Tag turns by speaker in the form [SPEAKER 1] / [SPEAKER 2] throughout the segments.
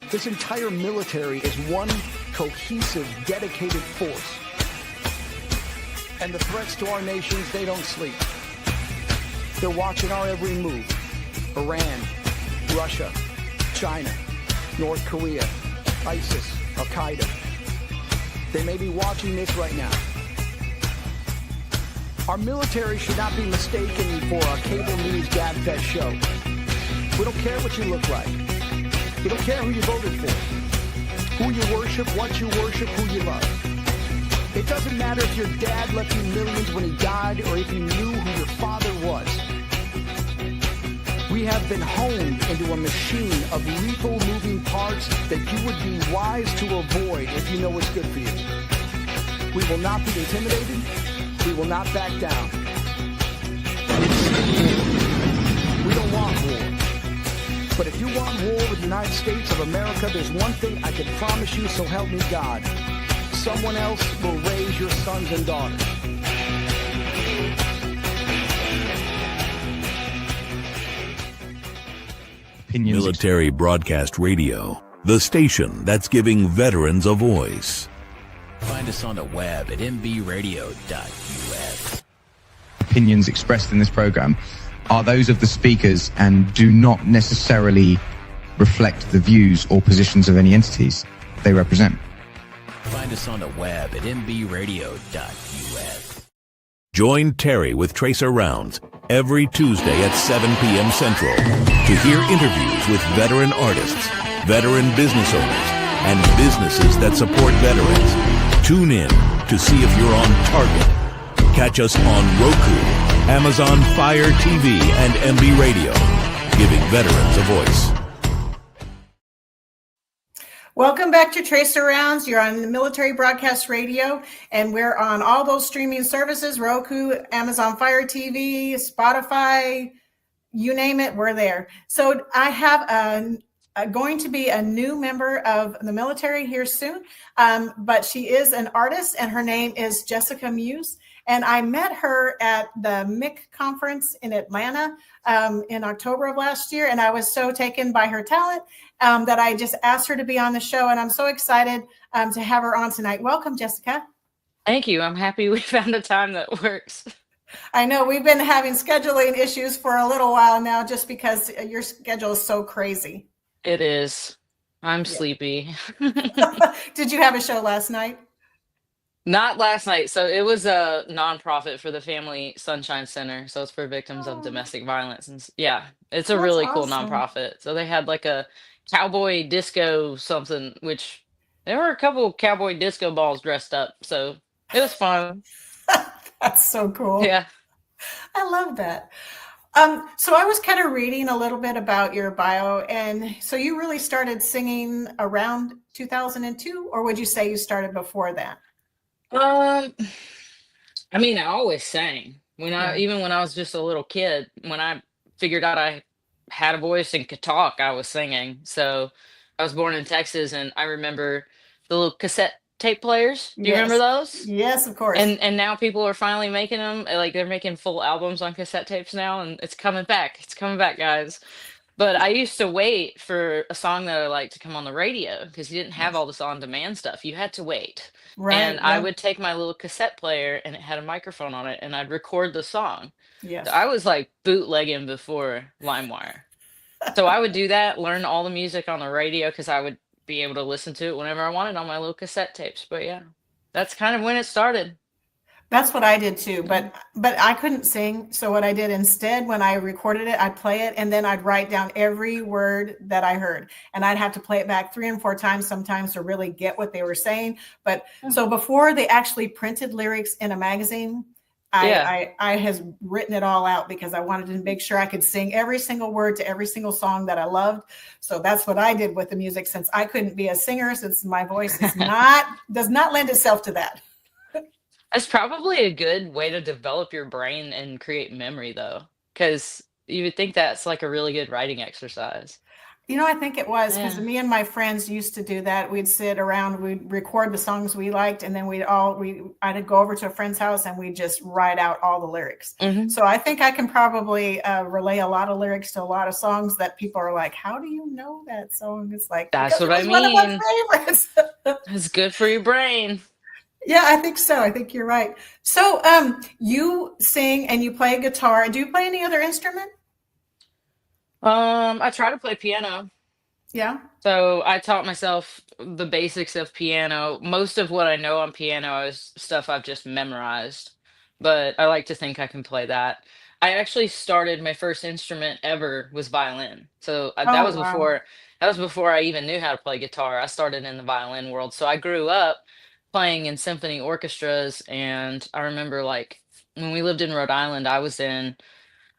[SPEAKER 1] This entire military is one cohesive, dedicated force. And the threats to our nations, they don't sleep. They're watching our every move. Iran, Russia, China, North Korea, ISIS, Al-Qaeda. They may be watching this right now. Our military should not be mistaken for a cable news gabfest show. We don't care what you look like. We don't care who you voted for, who you worship, what you worship, who you love. It doesn't matter if your dad left you millions when he died or if you knew who your father was. We have been honed into a machine of lethal moving parts that you would be wise to avoid if you know what's good for you. We will not be intimidated. We will not back down. We don't want war. But if you want war with the United States of America, there's one thing I can promise you, so help me God. Someone else will raise your sons and daughters.
[SPEAKER 2] Military Broadcast Radio, the station that's giving veterans a voice.
[SPEAKER 3] Find us on the web at mbradio.us.
[SPEAKER 4] Opinions expressed in this program are those of the speakers and do not necessarily reflect the views or positions of any entities they represent.
[SPEAKER 3] Find us on the web at mbradio.us.
[SPEAKER 2] Join Terry with Tracer Rounds every Tuesday at 7 p.m. Central to hear interviews with veteran artists, veteran business owners, and businesses that support veterans. Tune in to see if you're on target. Catch us on Roku, Amazon Fire TV, and MB Radio, giving veterans a voice.
[SPEAKER 5] Welcome back to Tracer Rounds. You're on the Military Broadcast Radio, and we're on all those streaming services, Roku, Amazon Fire TV, Spotify, you name it, we're there. So I have going to be a new member of the military here soon, but she is an artist, and her name is Jessica Meuse. And I met her at the MIC conference in Atlanta in October of last year. And I was so taken by her talent that I just asked her to be on the show. And I'm so excited to have her on tonight. Welcome, Jessica.
[SPEAKER 6] Thank you. I'm happy we found a time that works.
[SPEAKER 5] I know we've been having scheduling issues for a little while now, just because your schedule is so crazy.
[SPEAKER 6] It is. I'm sleepy.
[SPEAKER 5] Did you have a show last night?
[SPEAKER 6] Not last night. So it was a nonprofit for the Family Sunshine Center. So it's for victims of domestic violence. And yeah, it's a
[SPEAKER 5] That's
[SPEAKER 6] really cool
[SPEAKER 5] awesome.
[SPEAKER 6] nonprofit. So they had like a cowboy disco something, which there were a couple cowboy disco balls dressed up. So it was fun.
[SPEAKER 5] That's so cool.
[SPEAKER 6] Yeah.
[SPEAKER 5] I love that. So I was kind of reading a little bit about your bio. And so you really started singing around 2002, or would you say you started before that?
[SPEAKER 6] I mean, I always sang even when I was just a little kid. When I figured out I had a voice and could talk, I was singing. So I was born in Texas, and I remember the little cassette tape players. Do you remember those?
[SPEAKER 5] Yes, of course.
[SPEAKER 6] And now people are finally making them. Like they're making full albums on cassette tapes now, and it's coming back. It's coming back, guys. But I used to wait for a song that I liked to come on the radio because you didn't have all this on-demand stuff. You had to wait.
[SPEAKER 5] Right.
[SPEAKER 6] And I would take my little cassette player, and it had a microphone on it, and I'd record the song.
[SPEAKER 5] Yes.
[SPEAKER 6] So I was like bootlegging before LimeWire. So I would do that, learn all the music on the radio because I would be able to listen to it whenever I wanted on my little cassette tapes. But yeah, that's kind of when it started.
[SPEAKER 5] That's what I did too, but I couldn't sing. So what I did instead, when I recorded it, I'd play it, and then I'd write down every word that I heard, and I'd have to play it back 3 and 4 times sometimes to really get what they were saying. But so before they actually printed lyrics in a magazine, I has written it all out because I wanted to make sure I could sing every single word to every single song that I loved. So that's what I did with the music, since I couldn't be a singer, since my voice does not lend itself to that.
[SPEAKER 6] That's probably a good way to develop your brain and create memory, though, because you would think that's like a really good writing exercise.
[SPEAKER 5] I think it was because
[SPEAKER 6] Yeah.
[SPEAKER 5] me and my friends used to do that. We'd sit around, we'd record the songs we liked, and then I'd go over to a friend's house and we'd just write out all the lyrics.
[SPEAKER 6] Hmm.
[SPEAKER 5] So I think I can probably relay a lot of lyrics to a lot of songs that people are like, "How do you know that song?" It's like
[SPEAKER 6] That's
[SPEAKER 5] because
[SPEAKER 6] what
[SPEAKER 5] it
[SPEAKER 6] I
[SPEAKER 5] was one of my
[SPEAKER 6] mean.
[SPEAKER 5] favorites.
[SPEAKER 6] It's good for your brain.
[SPEAKER 5] Yeah, I think so. I think you're right. So, you sing and you play guitar. Do you play any other instrument?
[SPEAKER 6] I try to play piano.
[SPEAKER 5] Yeah.
[SPEAKER 6] So I taught myself the basics of piano. Most of what I know on piano is stuff I've just memorized, but I like to think I can play that. I actually started my first instrument ever was violin. So
[SPEAKER 5] Oh, wow.
[SPEAKER 6] that was before I even knew how to play guitar. I started in the violin world. So I grew up playing in symphony orchestras, and I remember like when we lived in Rhode Island,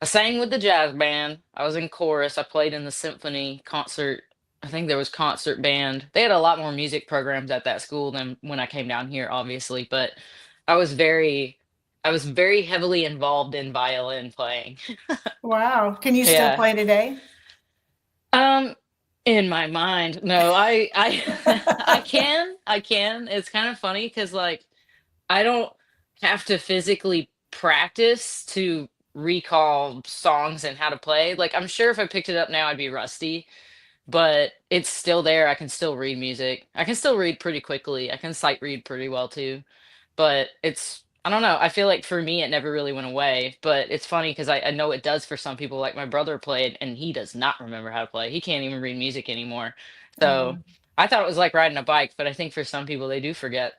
[SPEAKER 6] I sang with the jazz band. I was in chorus. I played in the symphony concert. I think there was concert band. They had a lot more music programs at that school than when I came down here, obviously. But I was very, I was very heavily involved in violin playing.
[SPEAKER 5] Wow. Can you still
[SPEAKER 6] Yeah.
[SPEAKER 5] play today?
[SPEAKER 6] Um, in my mind, no, I can. It's kind of funny because like I don't have to physically practice to recall songs and how to play. Like, I'm sure if I picked it up now, I'd be rusty, but it's still there. I can still read music. I can still read pretty quickly. I can sight read pretty well too. But I don't know. I feel like for me, it never really went away. But it's funny because I know it does for some people. Like my brother played and he does not remember how to play. He can't even read music anymore. So I thought it was like riding a bike, but I think for some people, they do forget.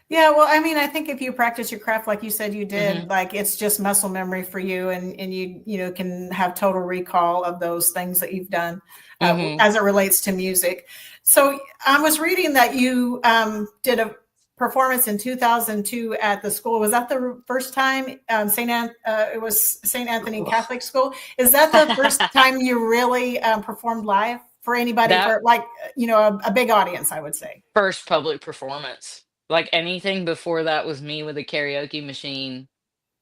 [SPEAKER 5] Yeah, well, I mean, I think if you practice your craft like you said you did,
[SPEAKER 6] Hmm.
[SPEAKER 5] like it's just muscle memory for you, and you can have total recall of those things that you've done
[SPEAKER 6] Hmm.
[SPEAKER 5] as it relates to music. So I was reading that you did a performance in 2002 at the school. Was that the first time it was St. Anthony Catholic School? Is that the first time you really performed live for anybody
[SPEAKER 6] That
[SPEAKER 5] for like a big audience? I would say.
[SPEAKER 6] first public performance. Like anything before that was me with a karaoke machine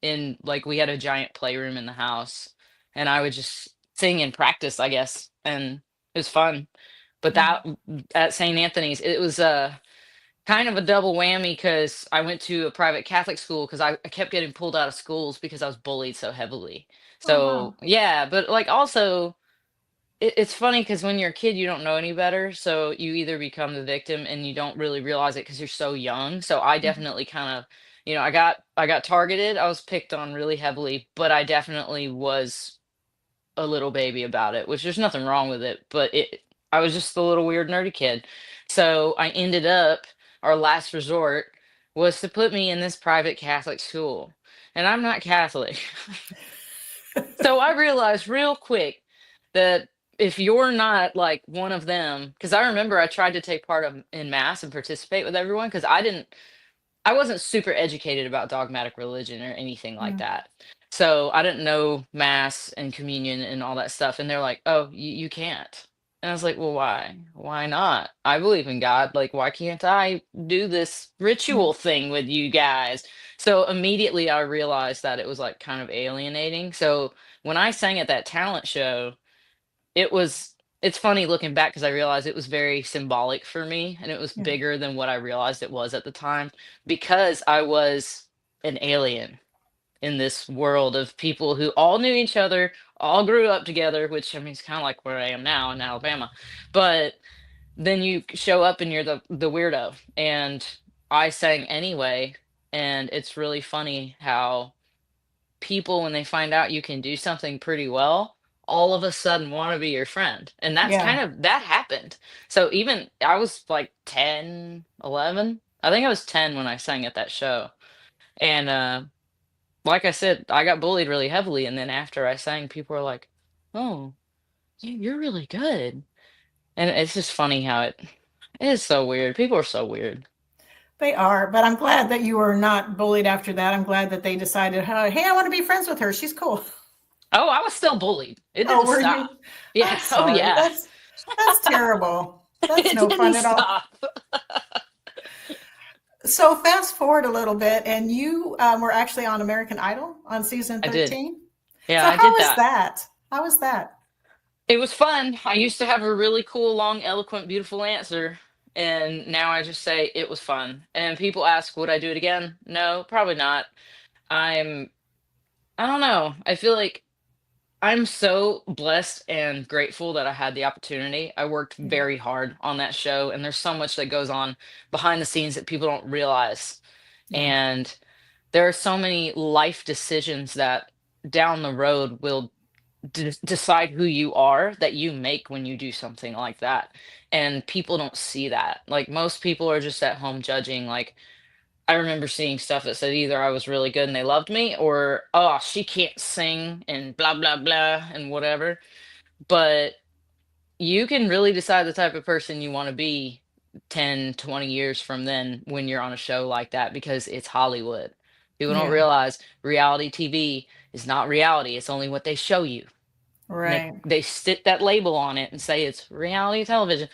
[SPEAKER 6] in like we had a giant playroom in the house and I would just sing and practice, I guess. And it was fun. But that at St. Anthony's, it was kind of a double whammy because I went to a private Catholic school because I kept getting pulled out of schools because I was bullied so heavily.
[SPEAKER 5] Oh
[SPEAKER 6] So
[SPEAKER 5] wow.
[SPEAKER 6] yeah, but like also it's funny because when you're a kid, you don't know any better. So you either become the victim and you don't really realize it because you're so young. So I definitely kind of, I got targeted. I was picked on really heavily, but I definitely was a little baby about it, which there's nothing wrong with it. But I was just a little weird nerdy kid. So I ended up, our last resort was to put me in this private Catholic school. And I'm not Catholic. So I realized real quick that if you're not like one of them, because I remember I tried to take part in mass and participate with everyone because I wasn't super educated about dogmatic religion or anything like
[SPEAKER 5] Yeah.
[SPEAKER 6] that. So I didn't know mass and communion and all that stuff. And they're like, oh, you can't. And I was like, well, why? Why not? I believe in God. Like, why can't I do this ritual thing with you guys? So immediately I realized that it was like kind of alienating. So when I sang at that talent show, it was it's funny looking back because I realized it was very symbolic for me and it was
[SPEAKER 5] Yeah.
[SPEAKER 6] bigger than what I realized it was at the time because I was an alien in this world of people who all knew each other, all grew up together, which I mean it's kind of like where I am now in Alabama. But then you show up and you're the weirdo and I sang anyway, and it's really funny how people when they find out you can do something pretty well all of a sudden want to be your friend, and that's
[SPEAKER 5] Yeah.
[SPEAKER 6] kind of that happened. So even I was like 10, 11. I think I was 10 when I sang at that show. And like I said, I got bullied really heavily, and then after I sang people were like, oh, you're really good. And it's just funny how it is so weird. People are so weird.
[SPEAKER 5] They are, but I'm glad that you were not bullied after that. I'm glad that they decided, hey, I want to be friends with her. She's cool.
[SPEAKER 6] Oh, I was still bullied. It
[SPEAKER 5] Oh,
[SPEAKER 6] didn't
[SPEAKER 5] were
[SPEAKER 6] stop.
[SPEAKER 5] you?
[SPEAKER 6] Yeah.
[SPEAKER 5] I'm
[SPEAKER 6] Oh
[SPEAKER 5] sorry.
[SPEAKER 6] yeah.
[SPEAKER 5] That's terrible. That's
[SPEAKER 6] It
[SPEAKER 5] no
[SPEAKER 6] didn't
[SPEAKER 5] fun at all.
[SPEAKER 6] stop.
[SPEAKER 5] So fast forward a little bit, and you were actually on American Idol on season
[SPEAKER 6] I did.
[SPEAKER 5] 13.
[SPEAKER 6] Yeah,
[SPEAKER 5] So
[SPEAKER 6] I
[SPEAKER 5] how
[SPEAKER 6] did
[SPEAKER 5] was
[SPEAKER 6] that.
[SPEAKER 5] that? How was that?
[SPEAKER 6] It was fun. I used to have a really cool, long, eloquent, beautiful answer. And now I just say it was fun. And people ask, would I do it again? No, probably not. I'm, I don't know. I feel like I'm so blessed and grateful that I had the opportunity. I worked
[SPEAKER 5] Yeah.
[SPEAKER 6] very hard on that show, and there's so much that goes on behind the scenes that people don't realize.
[SPEAKER 5] Yeah.
[SPEAKER 6] And there are so many life decisions that down the road will decide who you are that you make when you do something like that. And people don't see that. Like most people are just at home judging. Like I remember seeing stuff that said either I was really good and they loved me, or oh, she can't sing and blah blah blah and whatever. But you can really decide the type of person you want to be 10, 20 years from then when you're on a show like that, because it's Hollywood. People don't
[SPEAKER 5] Yeah.
[SPEAKER 6] realize reality TV is not reality. It's only what they show you. And
[SPEAKER 5] Right.
[SPEAKER 6] they stick that label on it and say it's reality television.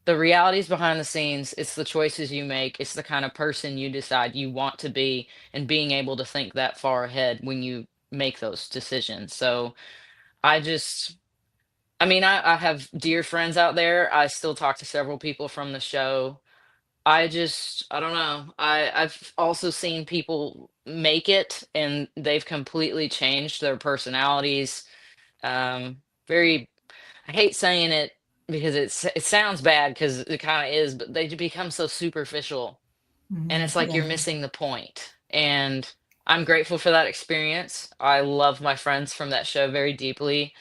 [SPEAKER 6] The realities behind the scenes, it's the choices you make, it's the kind of person you decide you want to be, and being able to think that far ahead when you make those decisions. So I just, I mean, I have dear friends out there. I still talk to several people from the show. I don't know. I've also seen people make it and they've completely changed their personalities. Very, I hate saying it because it sounds bad because it kind of is, but they become so superficial, and it's like you're
[SPEAKER 5] Yeah.
[SPEAKER 6] missing the point. And I'm grateful for that experience. I love my friends from that show very deeply.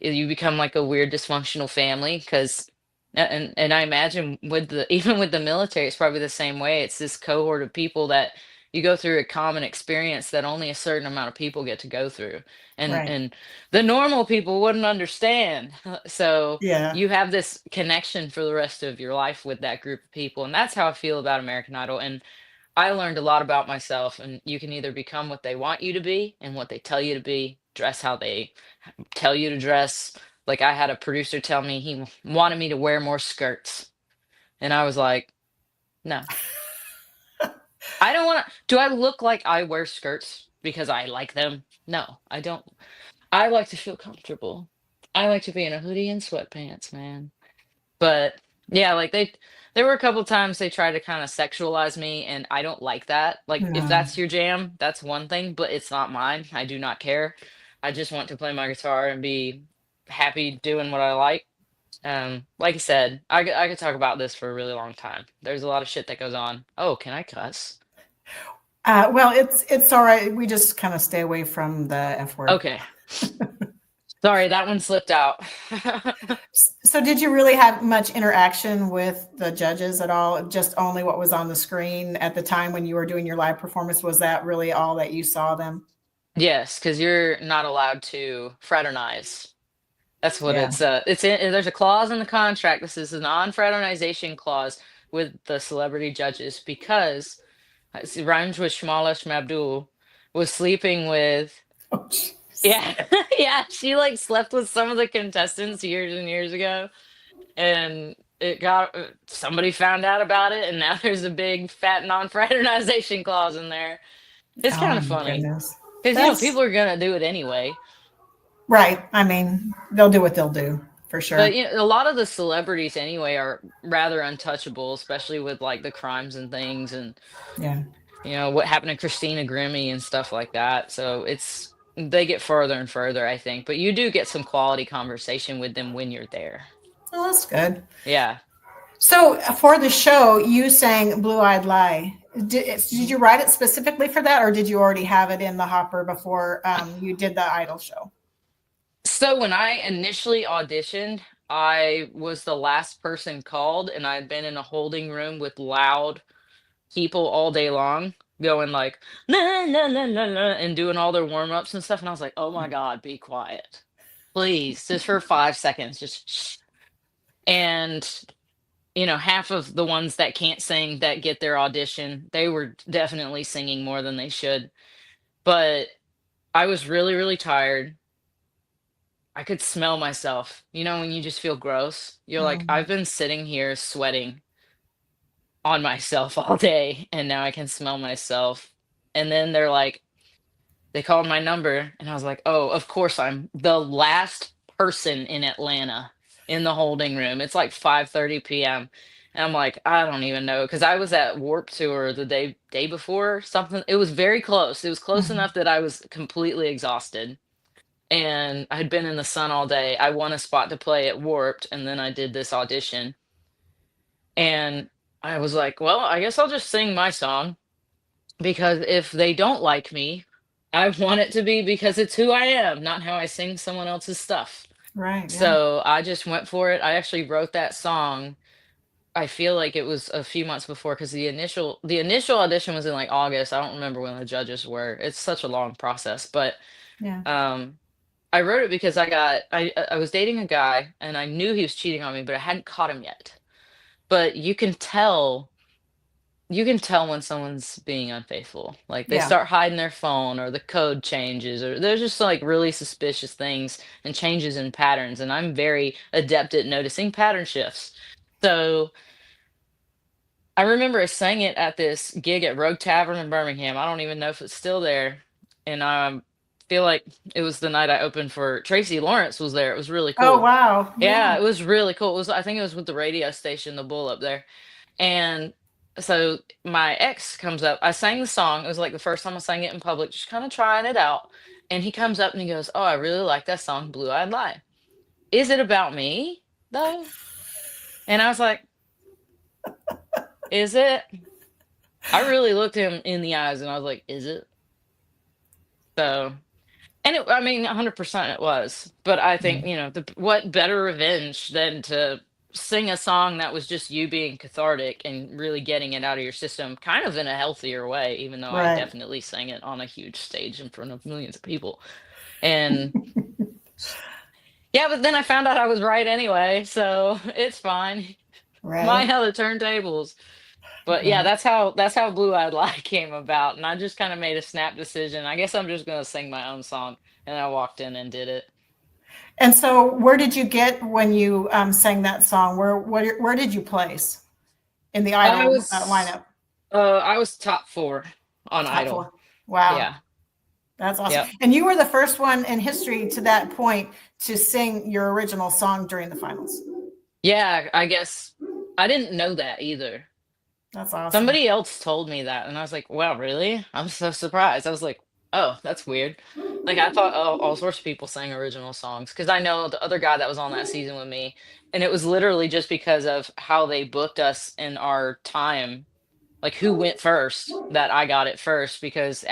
[SPEAKER 6] You become like a weird dysfunctional family because, and I imagine with the even with the military, it's probably the same way. It's this cohort of people that you go through a common experience that only a certain amount of people get to go through,
[SPEAKER 5] Right.
[SPEAKER 6] and the normal people wouldn't understand. So
[SPEAKER 5] Yeah.
[SPEAKER 6] you have this connection for the rest of your life with that group of people, and that's how I feel about American Idol. And I learned a lot about myself, and you can either become what they want you to be and what they tell you to be, dress how they tell you to dress. Like I had a producer tell me he wanted me to wear more skirts, and I was like, no, I don't want to. Do I look like I wear skirts because I like them? No, I don't. I like to feel comfortable. I like to be in a hoodie and sweatpants, man. But yeah, like there were a couple times they tried to kind of sexualize me, and I don't like that. Like if
[SPEAKER 5] No.
[SPEAKER 6] that's your jam, that's one thing, but it's not mine. I do not care. I just want to play my guitar and be happy doing what I like. Like I said, I could talk about this for a really long time. There's a lot of shit that goes on. Oh, can I cuss?
[SPEAKER 5] Well, it's all right. We just kind of stay away from the F word.
[SPEAKER 6] Okay. Sorry, that one slipped out.
[SPEAKER 5] So, did you really have much interaction with the judges at all? Just only what was on the screen at the time when you were doing your live performance? Was that really all that you saw them?
[SPEAKER 6] Yes, because you're not allowed to fraternize. That's what
[SPEAKER 5] Yeah.
[SPEAKER 6] it's in, there's a clause in the contract. This is a non-fraternization clause with the celebrity judges because it rhymes with Shamala Shmabdul was sleeping with,
[SPEAKER 5] Oh, jeez.
[SPEAKER 6] yeah, yeah, she like slept with some of the contestants years and years ago, and it got somebody found out about it, and now there's a big fat non-fraternization clause in there. It's kind
[SPEAKER 5] Oh
[SPEAKER 6] of
[SPEAKER 5] my
[SPEAKER 6] funny
[SPEAKER 5] goodness.
[SPEAKER 6] because
[SPEAKER 5] That's
[SPEAKER 6] people are gonna do it anyway.
[SPEAKER 5] right. I mean, they'll do what they'll do for
[SPEAKER 6] But
[SPEAKER 5] sure.
[SPEAKER 6] a lot of the celebrities anyway are rather untouchable, especially with like the crimes and things, and
[SPEAKER 5] Yeah.
[SPEAKER 6] what happened to Christina Grimmie and stuff like that. So they get further and further, I think. But you do get some quality conversation with them when you're there.
[SPEAKER 5] Oh, that's good.
[SPEAKER 6] Yeah.
[SPEAKER 5] So, for the show, you sang Blue Eyed Lie. Did you write it specifically for that, or did you already have it in the hopper before you did the Idol show?
[SPEAKER 6] So when I initially auditioned, I was the last person called, and I'd been in a holding room with loud people all day long going like la la la la la and doing all their warm-ups and stuff, and I was like, oh my god, be quiet, please, just for 5 seconds, just shh. And half of the ones that can't sing that get their audition, they were definitely singing more than they should. But I was really really tired. I could smell myself, when you just feel gross, you're like,
[SPEAKER 5] Um,
[SPEAKER 6] I've been sitting here sweating on myself all day, and now I can smell myself. And then they called my number, and I was like, oh, of course I'm the last person in Atlanta in the holding room. It's like 5:30 p.m. And I'm like, I don't even know, because I was at Warp Tour the day before or something. It was very close. It was close
[SPEAKER 5] Mhm.
[SPEAKER 6] enough that I was completely exhausted. And I had been in the sun all day. I won a spot to play at Warped, and then I did this audition. And I was like, well, I guess I'll just sing my song, because if they don't like me, I want it to be because it's who I am, not how I sing someone else's stuff.
[SPEAKER 5] Right. Yeah.
[SPEAKER 6] So I just went for it. I actually wrote that song. I feel like it was a few months before, because the initial audition was in like August. I don't remember when the judges were. It's such a long process, but
[SPEAKER 5] Yeah.
[SPEAKER 6] um I wrote it because I was dating a guy, and I knew he was cheating on me, but I hadn't caught him yet. But you can tell when someone's being unfaithful. Like, they
[SPEAKER 5] Yeah.
[SPEAKER 6] start hiding their phone, or the code changes, or there's just like really suspicious things and changes in patterns. And I'm very adept at noticing pattern shifts. So I remember I sang it at this gig at Rogue Tavern in Birmingham. I don't even know if it's still there. And I feel like it was the night I opened for Tracy Lawrence was there. It was really
[SPEAKER 5] Oh,
[SPEAKER 6] cool.
[SPEAKER 5] wow.
[SPEAKER 6] Yeah,
[SPEAKER 5] Yeah.
[SPEAKER 6] it was really cool. I think it was with the radio station, The Bull, up there. And so my ex comes up. I sang the song. It was like the first time I sang it in public, just kind of trying it out. And he comes up and he goes, "Oh, I really like that song, Blue Eyed Lie. Is it about me, though?" And I was like, "Is it?" I really looked him in the eyes and I was like, "Is it?" So, and I mean, 100% it was. But I think, what better revenge than to sing a song that was just you being cathartic and really getting it out of your system, kind of in a healthier way, even though I
[SPEAKER 5] Right.
[SPEAKER 6] definitely sang it on a huge stage in front of millions of people. And yeah, but then I found out I was right anyway, so it's fine. Mine
[SPEAKER 5] Right.
[SPEAKER 6] how the turntables. But yeah,
[SPEAKER 5] Right.
[SPEAKER 6] that's how Blue Eyed Lie came about, and I just kind of made a snap decision. I guess I'm just gonna sing my own song, and I walked in and did it.
[SPEAKER 5] And so, where did you get when you sang that song? Where did you place in the
[SPEAKER 6] I
[SPEAKER 5] Idol
[SPEAKER 6] was
[SPEAKER 5] lineup?
[SPEAKER 6] I was top 4 on
[SPEAKER 5] Top
[SPEAKER 6] Idol.
[SPEAKER 5] four. Wow,
[SPEAKER 6] Yeah.
[SPEAKER 5] that's awesome.
[SPEAKER 6] Yep.
[SPEAKER 5] And you were the first one in history to that point to sing your original song during the finals.
[SPEAKER 6] Yeah, I guess I didn't know that either.
[SPEAKER 5] That's awesome.
[SPEAKER 6] Somebody else told me that, and I was like, "Wow, really?" I'm so surprised. I was like, "Oh, that's weird." Like, I thought, all sorts of people sang original songs, because I know the other guy that was on that season with me, and it was literally just because of how they booked us in our time, like who went first, that I got it first, because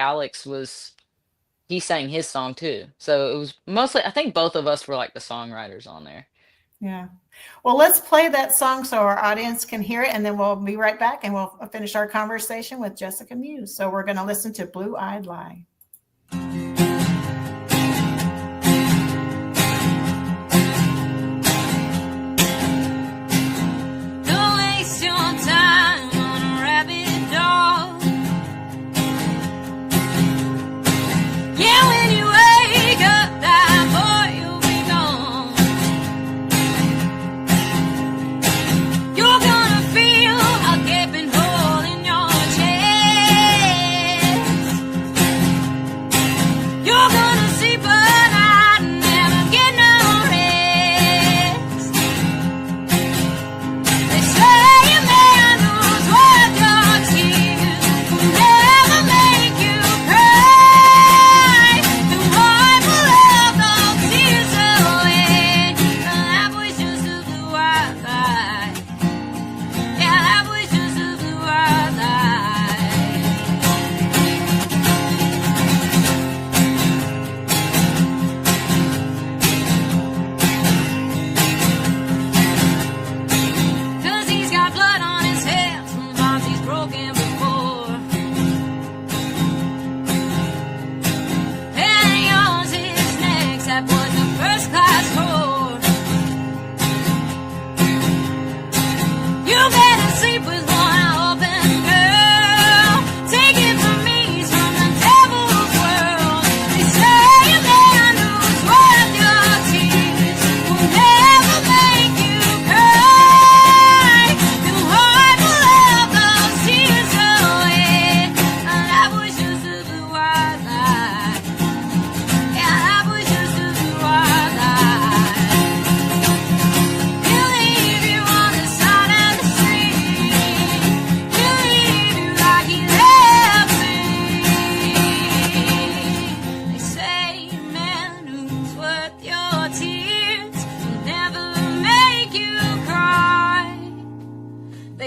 [SPEAKER 6] he sang his song too. So it was mostly, I think both of us were like the songwriters on there.
[SPEAKER 5] Yeah. Well, let's play that song so our audience can hear it, and then we'll be right back and we'll finish our conversation with Jessica Meuse. So we're going to listen to Blue Eyed Lie.
[SPEAKER 7] Don't waste your time on a rabbit dog. Yeah, when you wake up, that boy, you'll be gone. You're gonna feel a gaping hole in your chest.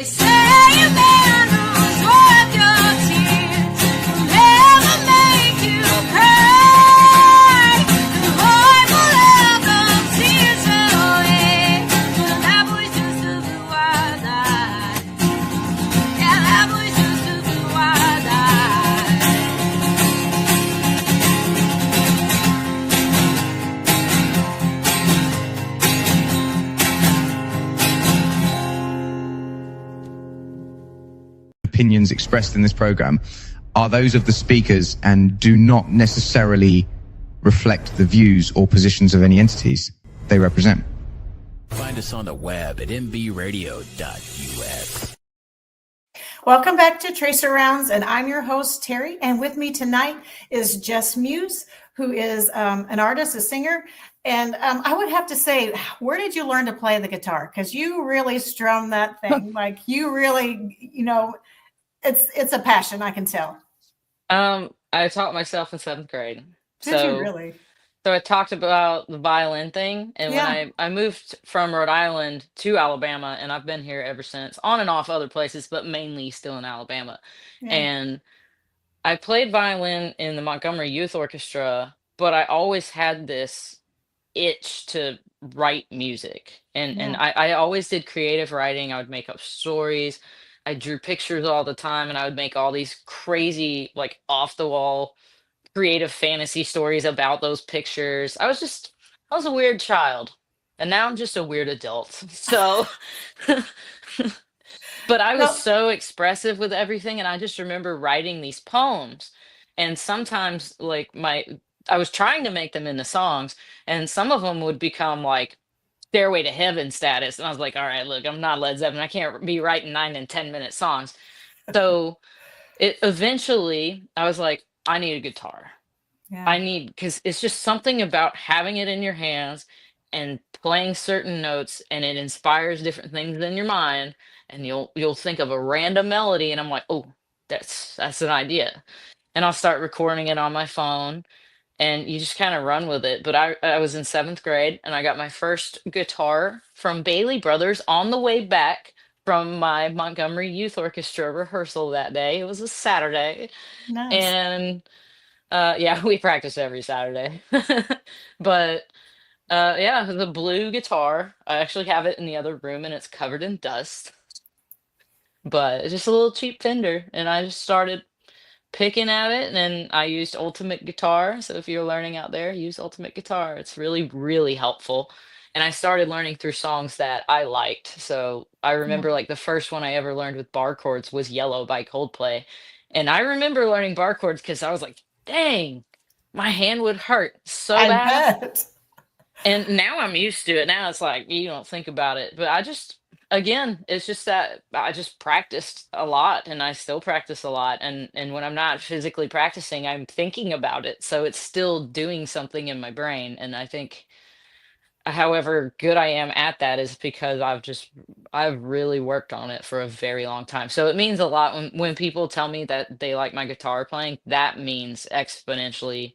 [SPEAKER 7] They say a man who's worth your tears will never make you cry. The heart will welcome tears away. But that boy's just a blue wide eye. Yeah, that boy's just a blue wide eye.
[SPEAKER 4] Opinions expressed in this program are those of the speakers and do not necessarily reflect the views or positions of any entities they represent.
[SPEAKER 3] Find us on the web at mbradio.us.
[SPEAKER 5] Welcome back to Tracer Rounds, and I'm your host, Terry. And with me tonight is Jess Meuse, who is an artist, a singer. And I would have to say, where did you learn to play the guitar? Because you really strum that thing. Like you really, it's a passion, I can tell.
[SPEAKER 6] I taught myself in 7th grade.
[SPEAKER 5] Did you really?
[SPEAKER 6] So I talked about the violin thing, and
[SPEAKER 5] Yeah.
[SPEAKER 6] when I moved from Rhode Island to Alabama, and I've been here ever since, on and off other places, but mainly still in Alabama.
[SPEAKER 5] Yeah.
[SPEAKER 6] And I played violin in the Montgomery Youth Orchestra, but I always had this itch to write music. And
[SPEAKER 5] Yeah.
[SPEAKER 6] I always did creative writing. I would make up stories. I drew pictures all the time, and I would make all these crazy, like off the wall creative fantasy stories about those pictures. I was a weird child. And now I'm just a weird adult. So but I was
[SPEAKER 5] Well,
[SPEAKER 6] so expressive with everything, and I just remember writing these poems. And sometimes I was trying to make them into songs, and some of them would become like Stairway to Heaven status. And I was like, all right, look, I'm not Led Zeppelin. I can't be writing 9 and 10-minute songs. So it eventually I was like, I need a guitar.
[SPEAKER 5] yeah.
[SPEAKER 6] Because it's just something about having it in your hands and playing certain notes, and it inspires different things in your mind, and you'll think of a random melody, and I'm like, oh, that's an idea. And I'll start recording it on my phone, and you just kind of run with it. But I was in 7th grade, and I got my first guitar from Bailey Brothers on the way back from my Montgomery Youth Orchestra rehearsal that day. It was a Saturday,
[SPEAKER 5] Nice.
[SPEAKER 6] and yeah, we practice every Saturday. But yeah, the blue guitar. I actually have it in the other room, and it's covered in dust. But it's just a little cheap Fender, and I just started picking at it, and then I used Ultimate Guitar. So if you're learning out there, use Ultimate Guitar. It's really, really helpful. And I started learning through songs that I liked. So I
[SPEAKER 5] Yeah.
[SPEAKER 6] remember like the first one I ever learned with bar chords was Yellow by Coldplay. And I remember learning bar chords because I was like, dang, my hand would hurt so
[SPEAKER 5] I
[SPEAKER 6] bad.
[SPEAKER 5] bet.
[SPEAKER 6] And now I'm used to it. Now it's like you don't think about it. But again, it's just that I just practiced a lot, and I still practice a lot. And when I'm not physically practicing, I'm thinking about it. So it's still doing something in my brain. And I think however good I am at that is because I've really worked on it for a very long time. So it means a lot when people tell me that they like my guitar playing, that means exponentially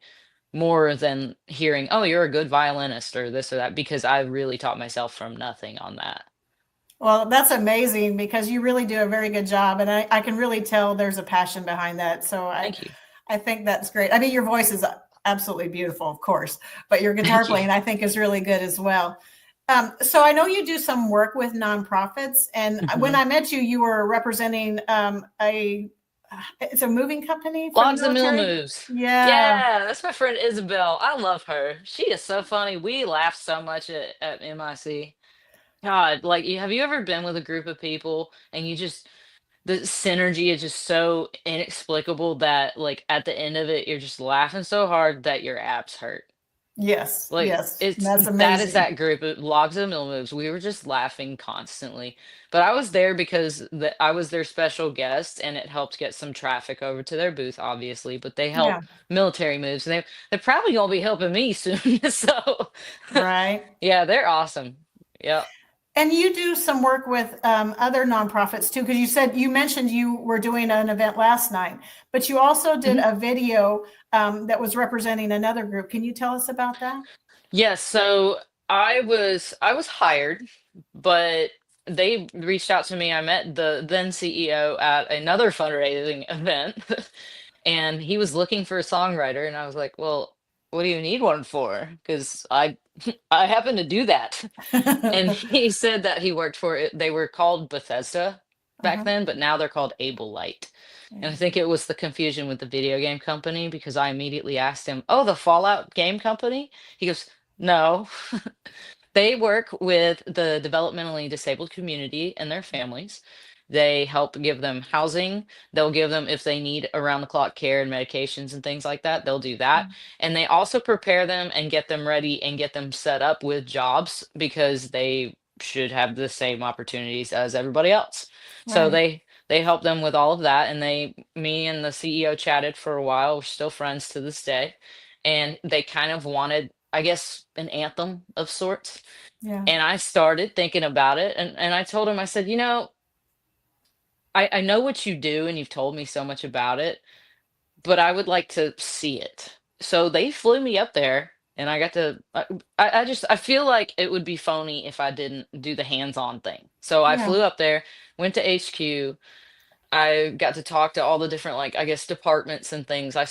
[SPEAKER 6] more than hearing, oh, you're a good violinist or this or that, because I really taught myself from nothing on that.
[SPEAKER 5] Well, that's amazing because you really do a very good job. And I can really tell there's a passion behind that. So
[SPEAKER 6] Thank you.
[SPEAKER 5] I think that's great. I mean, your voice is absolutely beautiful, of course, but your guitar
[SPEAKER 6] Thank you.
[SPEAKER 5] playing, I think, is really good as well. So I know you do some work with nonprofits. And when
[SPEAKER 6] Mhm.
[SPEAKER 5] I met you, you were representing it's a moving company for
[SPEAKER 6] Logs
[SPEAKER 5] the
[SPEAKER 6] and Mill
[SPEAKER 5] military.
[SPEAKER 6] Moves.
[SPEAKER 5] Yeah.
[SPEAKER 6] Yeah, that's my friend Isabel. I love her. She is so funny. We laugh so much at MIC. God, like, have you ever been with a group of people and the synergy is just so inexplicable that, like, at the end of it, you're just laughing so hard that your abs hurt?
[SPEAKER 5] Yes.
[SPEAKER 6] Like,
[SPEAKER 5] Yes. That's
[SPEAKER 6] that is
[SPEAKER 5] amazing.
[SPEAKER 6] that group of Logs and Mill Moves. We were just laughing constantly. But I was there because I was their special guest, and it helped get some traffic over to their booth, obviously. But they
[SPEAKER 5] Yeah.
[SPEAKER 6] help military moves, and they're probably gonna be helping me soon. So
[SPEAKER 5] Right.
[SPEAKER 6] yeah, they're awesome. Yep.
[SPEAKER 5] And you do some work with other nonprofits too, because you mentioned you were doing an event last night, but you also did
[SPEAKER 6] Mhm.
[SPEAKER 5] a video that was representing another group. Can you tell us about that?
[SPEAKER 6] Yes, so I was hired, but they reached out to me. I met the then CEO at another fundraising event, and he was looking for a songwriter, and I was like, "Well, what do you need one for? Because I I happen to do that." And he said that he worked for it. They were called Bethesda back
[SPEAKER 5] Uh-huh.
[SPEAKER 6] then, but now they're called Able Light. And I
[SPEAKER 5] Yeah.
[SPEAKER 6] think it was the confusion with the video game company because I immediately asked him, "Oh, the Fallout game company?" He goes, "No." They work with the developmentally disabled community and their families. They help give them housing. They'll give them, if they need around the clock care and medications and things like that, they'll do that. And they also prepare them and get them ready and get them set up with jobs because they should have the same opportunities as everybody else. So
[SPEAKER 5] Right.
[SPEAKER 6] they help them with all of that. And me and the CEO chatted for a while. We're still friends to this day. And they kind of wanted, I guess, an anthem of sorts.
[SPEAKER 5] Yeah.
[SPEAKER 6] And I started thinking about it, and I told him, I said, "You know, I know what you do and you've told me so much about it, but I would like to see it." So they flew me up there and I got to I feel like it would be phony if I didn't do the hands-on thing. So I
[SPEAKER 5] Yeah.
[SPEAKER 6] flew up there, went to HQ. I got to talk to all the different, like, I guess, departments and things. I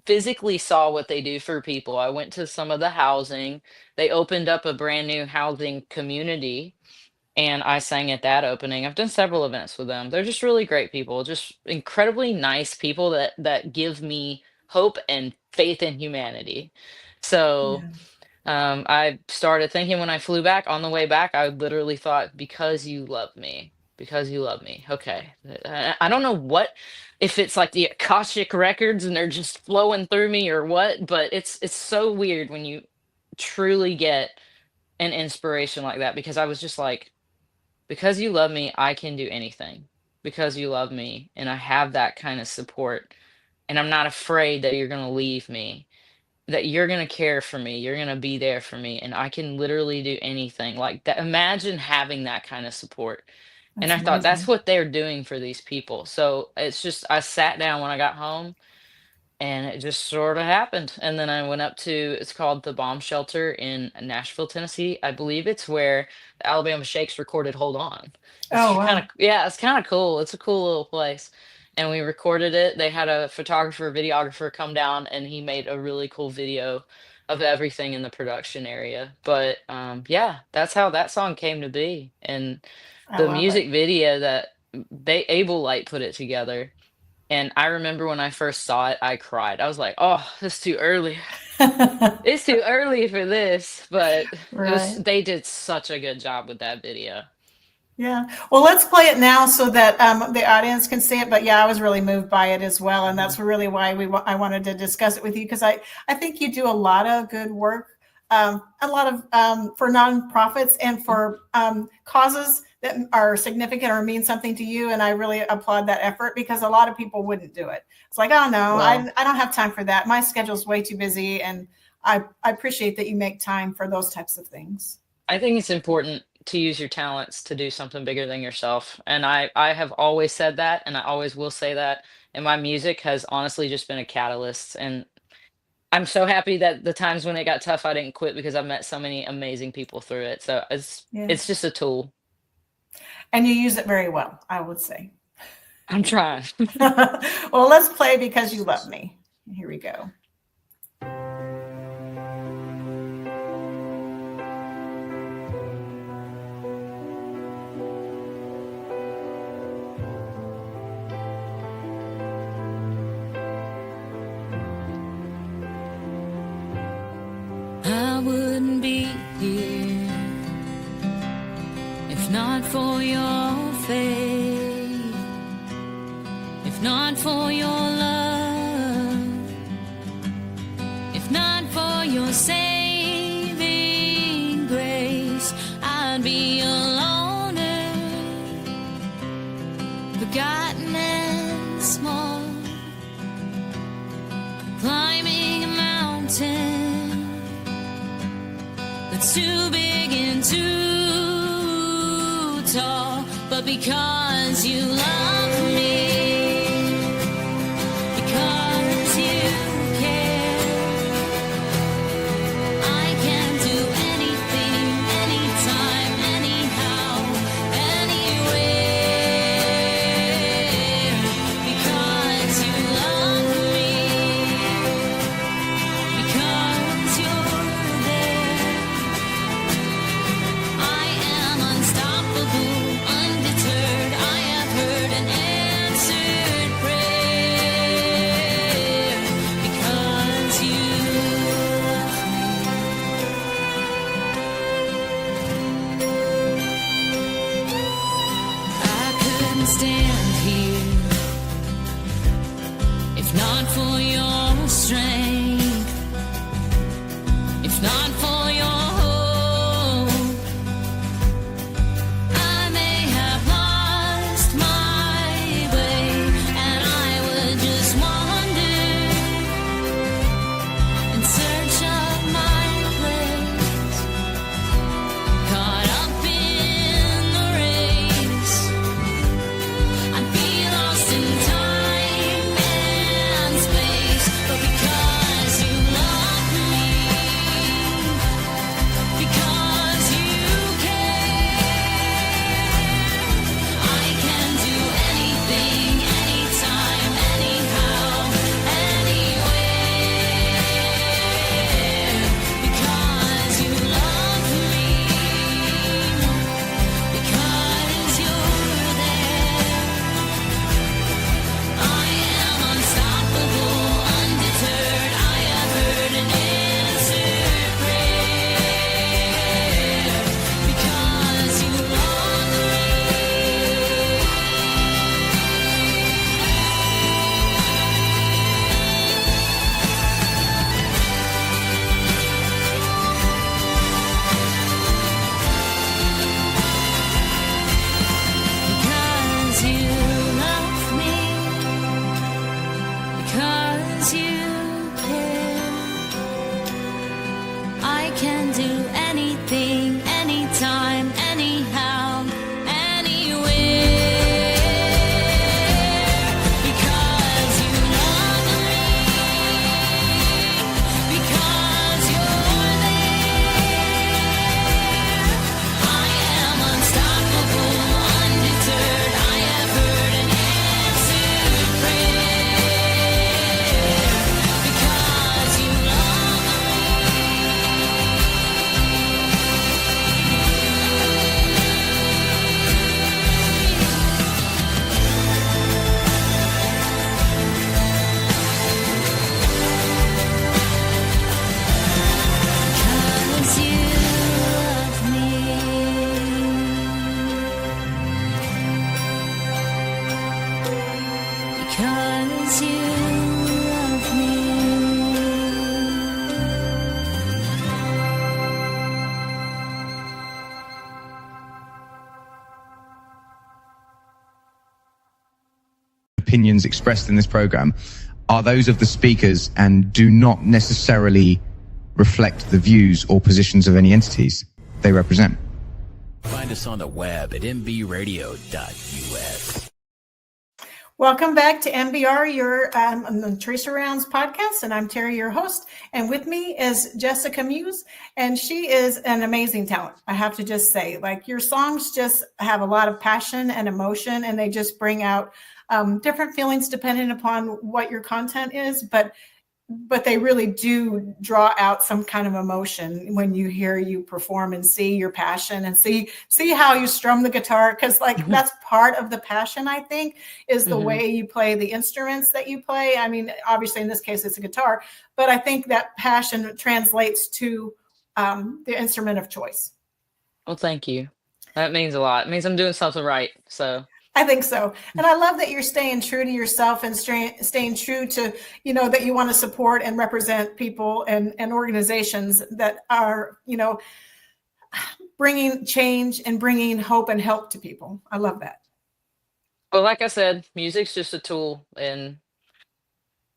[SPEAKER 6] physically saw what they do for people. I went to some of the housing. They opened up a brand new housing community, and I sang at that opening. I've done several events with them. They're just really great people, just incredibly nice people that give me hope and faith in humanity. So
[SPEAKER 5] Yeah.
[SPEAKER 6] I started thinking when I flew back, on the way back, I literally thought, because you love me, because you love me. Okay. I don't know what, if it's like the Akashic records and they're just flowing through me or what, but it's so weird when you truly get an inspiration like that, because I was just like, because you love me, I can do anything. Because you love me and I have that kind of support, and I'm not afraid that you're going to leave me, that you're gonna care for me, you're gonna be there for me, and I can literally do anything like that. Imagine having that kind of support. And
[SPEAKER 5] That's
[SPEAKER 6] I thought that's
[SPEAKER 5] amazing.
[SPEAKER 6] what they're doing for these people. So it's just, I sat down when I got home and it just sort of happened. And then I went up to, it's called the Bomb Shelter in Nashville, Tennessee. I believe it's where the Alabama Shakes recorded Hold On. It's
[SPEAKER 5] Oh,
[SPEAKER 6] kind of,
[SPEAKER 5] wow.
[SPEAKER 6] yeah, it's kind of cool. It's a cool little place. And we recorded it. They had a photographer, videographer come down, and he made a really cool video of everything in the production area. But yeah, that's how that song came to be. And
[SPEAKER 5] I
[SPEAKER 6] the
[SPEAKER 5] love it.
[SPEAKER 6] music video that they Able Light put it together, and I remember when I first saw it, I cried. I was like, "Oh, it's too early. It's too early for this." But
[SPEAKER 5] Right.
[SPEAKER 6] they did such a good job with that video.
[SPEAKER 5] Yeah. Well, let's play it now so that the audience can see it. But yeah, I was really moved by it as well, and that's really why I wanted to discuss it with you, because I think you do a lot of good work, a lot of for nonprofits and for causes that are significant or mean something to you. And I really applaud that effort, because a lot of people wouldn't do it. It's like, oh no,
[SPEAKER 6] Well,
[SPEAKER 5] I don't have time for that. My schedule's way too busy, and I appreciate that you make time for those types of things.
[SPEAKER 6] I think it's important to use your talents to do something bigger than yourself. And I have always said that, and I always will say that. And my music has honestly just been a catalyst. And I'm so happy that the times when it got tough, I didn't quit, because I've met so many amazing people through it. So
[SPEAKER 5] Yeah.
[SPEAKER 6] it's just a tool.
[SPEAKER 5] And you use it very well, I would say.
[SPEAKER 6] I'm trying.
[SPEAKER 5] Well, let's play Because You Love Me. Here we go.
[SPEAKER 7] I wouldn't be here if not for your faith, if not for your love, if not for your saving grace. I'd be a loner, forgotten and small, climbing a mountain that's too big and too tall. But because you love me, because you care, I can do anything, anytime, anyhow, wouldn't stand here if not for your strength, if not for your hope. I may have lost my way, and I would just wander in search of my place, caught up in the race. I'd be lost in time and space, but because you love me, because you care, I can do anything, anytime, anyhow, anywhere. Because you love me, because you're there. I am unstoppable, undeterred. I have heard an answered prayer. Because you love me. Because you love me, because you care, I can do anything, anytime, anyhow, anywhere. Because you love me, because you're there. I am unstoppable, undeterred. I have heard an answered prayer. Because you love because you love me. Because you love me.
[SPEAKER 4] Opinions expressed in this program are those of the speakers and do not necessarily reflect the views or positions of any entities they represent.
[SPEAKER 3] Find us on the web at mbradio.us.
[SPEAKER 5] Welcome back to MBR, your on the Tracer Rounds podcast, and I'm Terry, your host. And with me is Jessica Meuse, and she is an amazing talent. I have to just say, like, your songs just have a lot of passion and emotion, and they just bring out different feelings depending upon what your content is. But they really do draw out some kind of emotion when you hear you perform and see your passion and see how you strum the guitar, because like that's part of the passion, I think, is the way you play the instruments that you play. I mean, obviously in this case it's a guitar, but I think that passion translates to the instrument of choice.
[SPEAKER 6] Well, thank you. That means a lot. It means I'm doing something right. So
[SPEAKER 5] I think so. And I love that you're staying true to yourself and staying true to, that you want to support and represent people and organizations that are, bringing change and bringing hope and help to people. I love that.
[SPEAKER 6] well, like I said, music's just a tool, and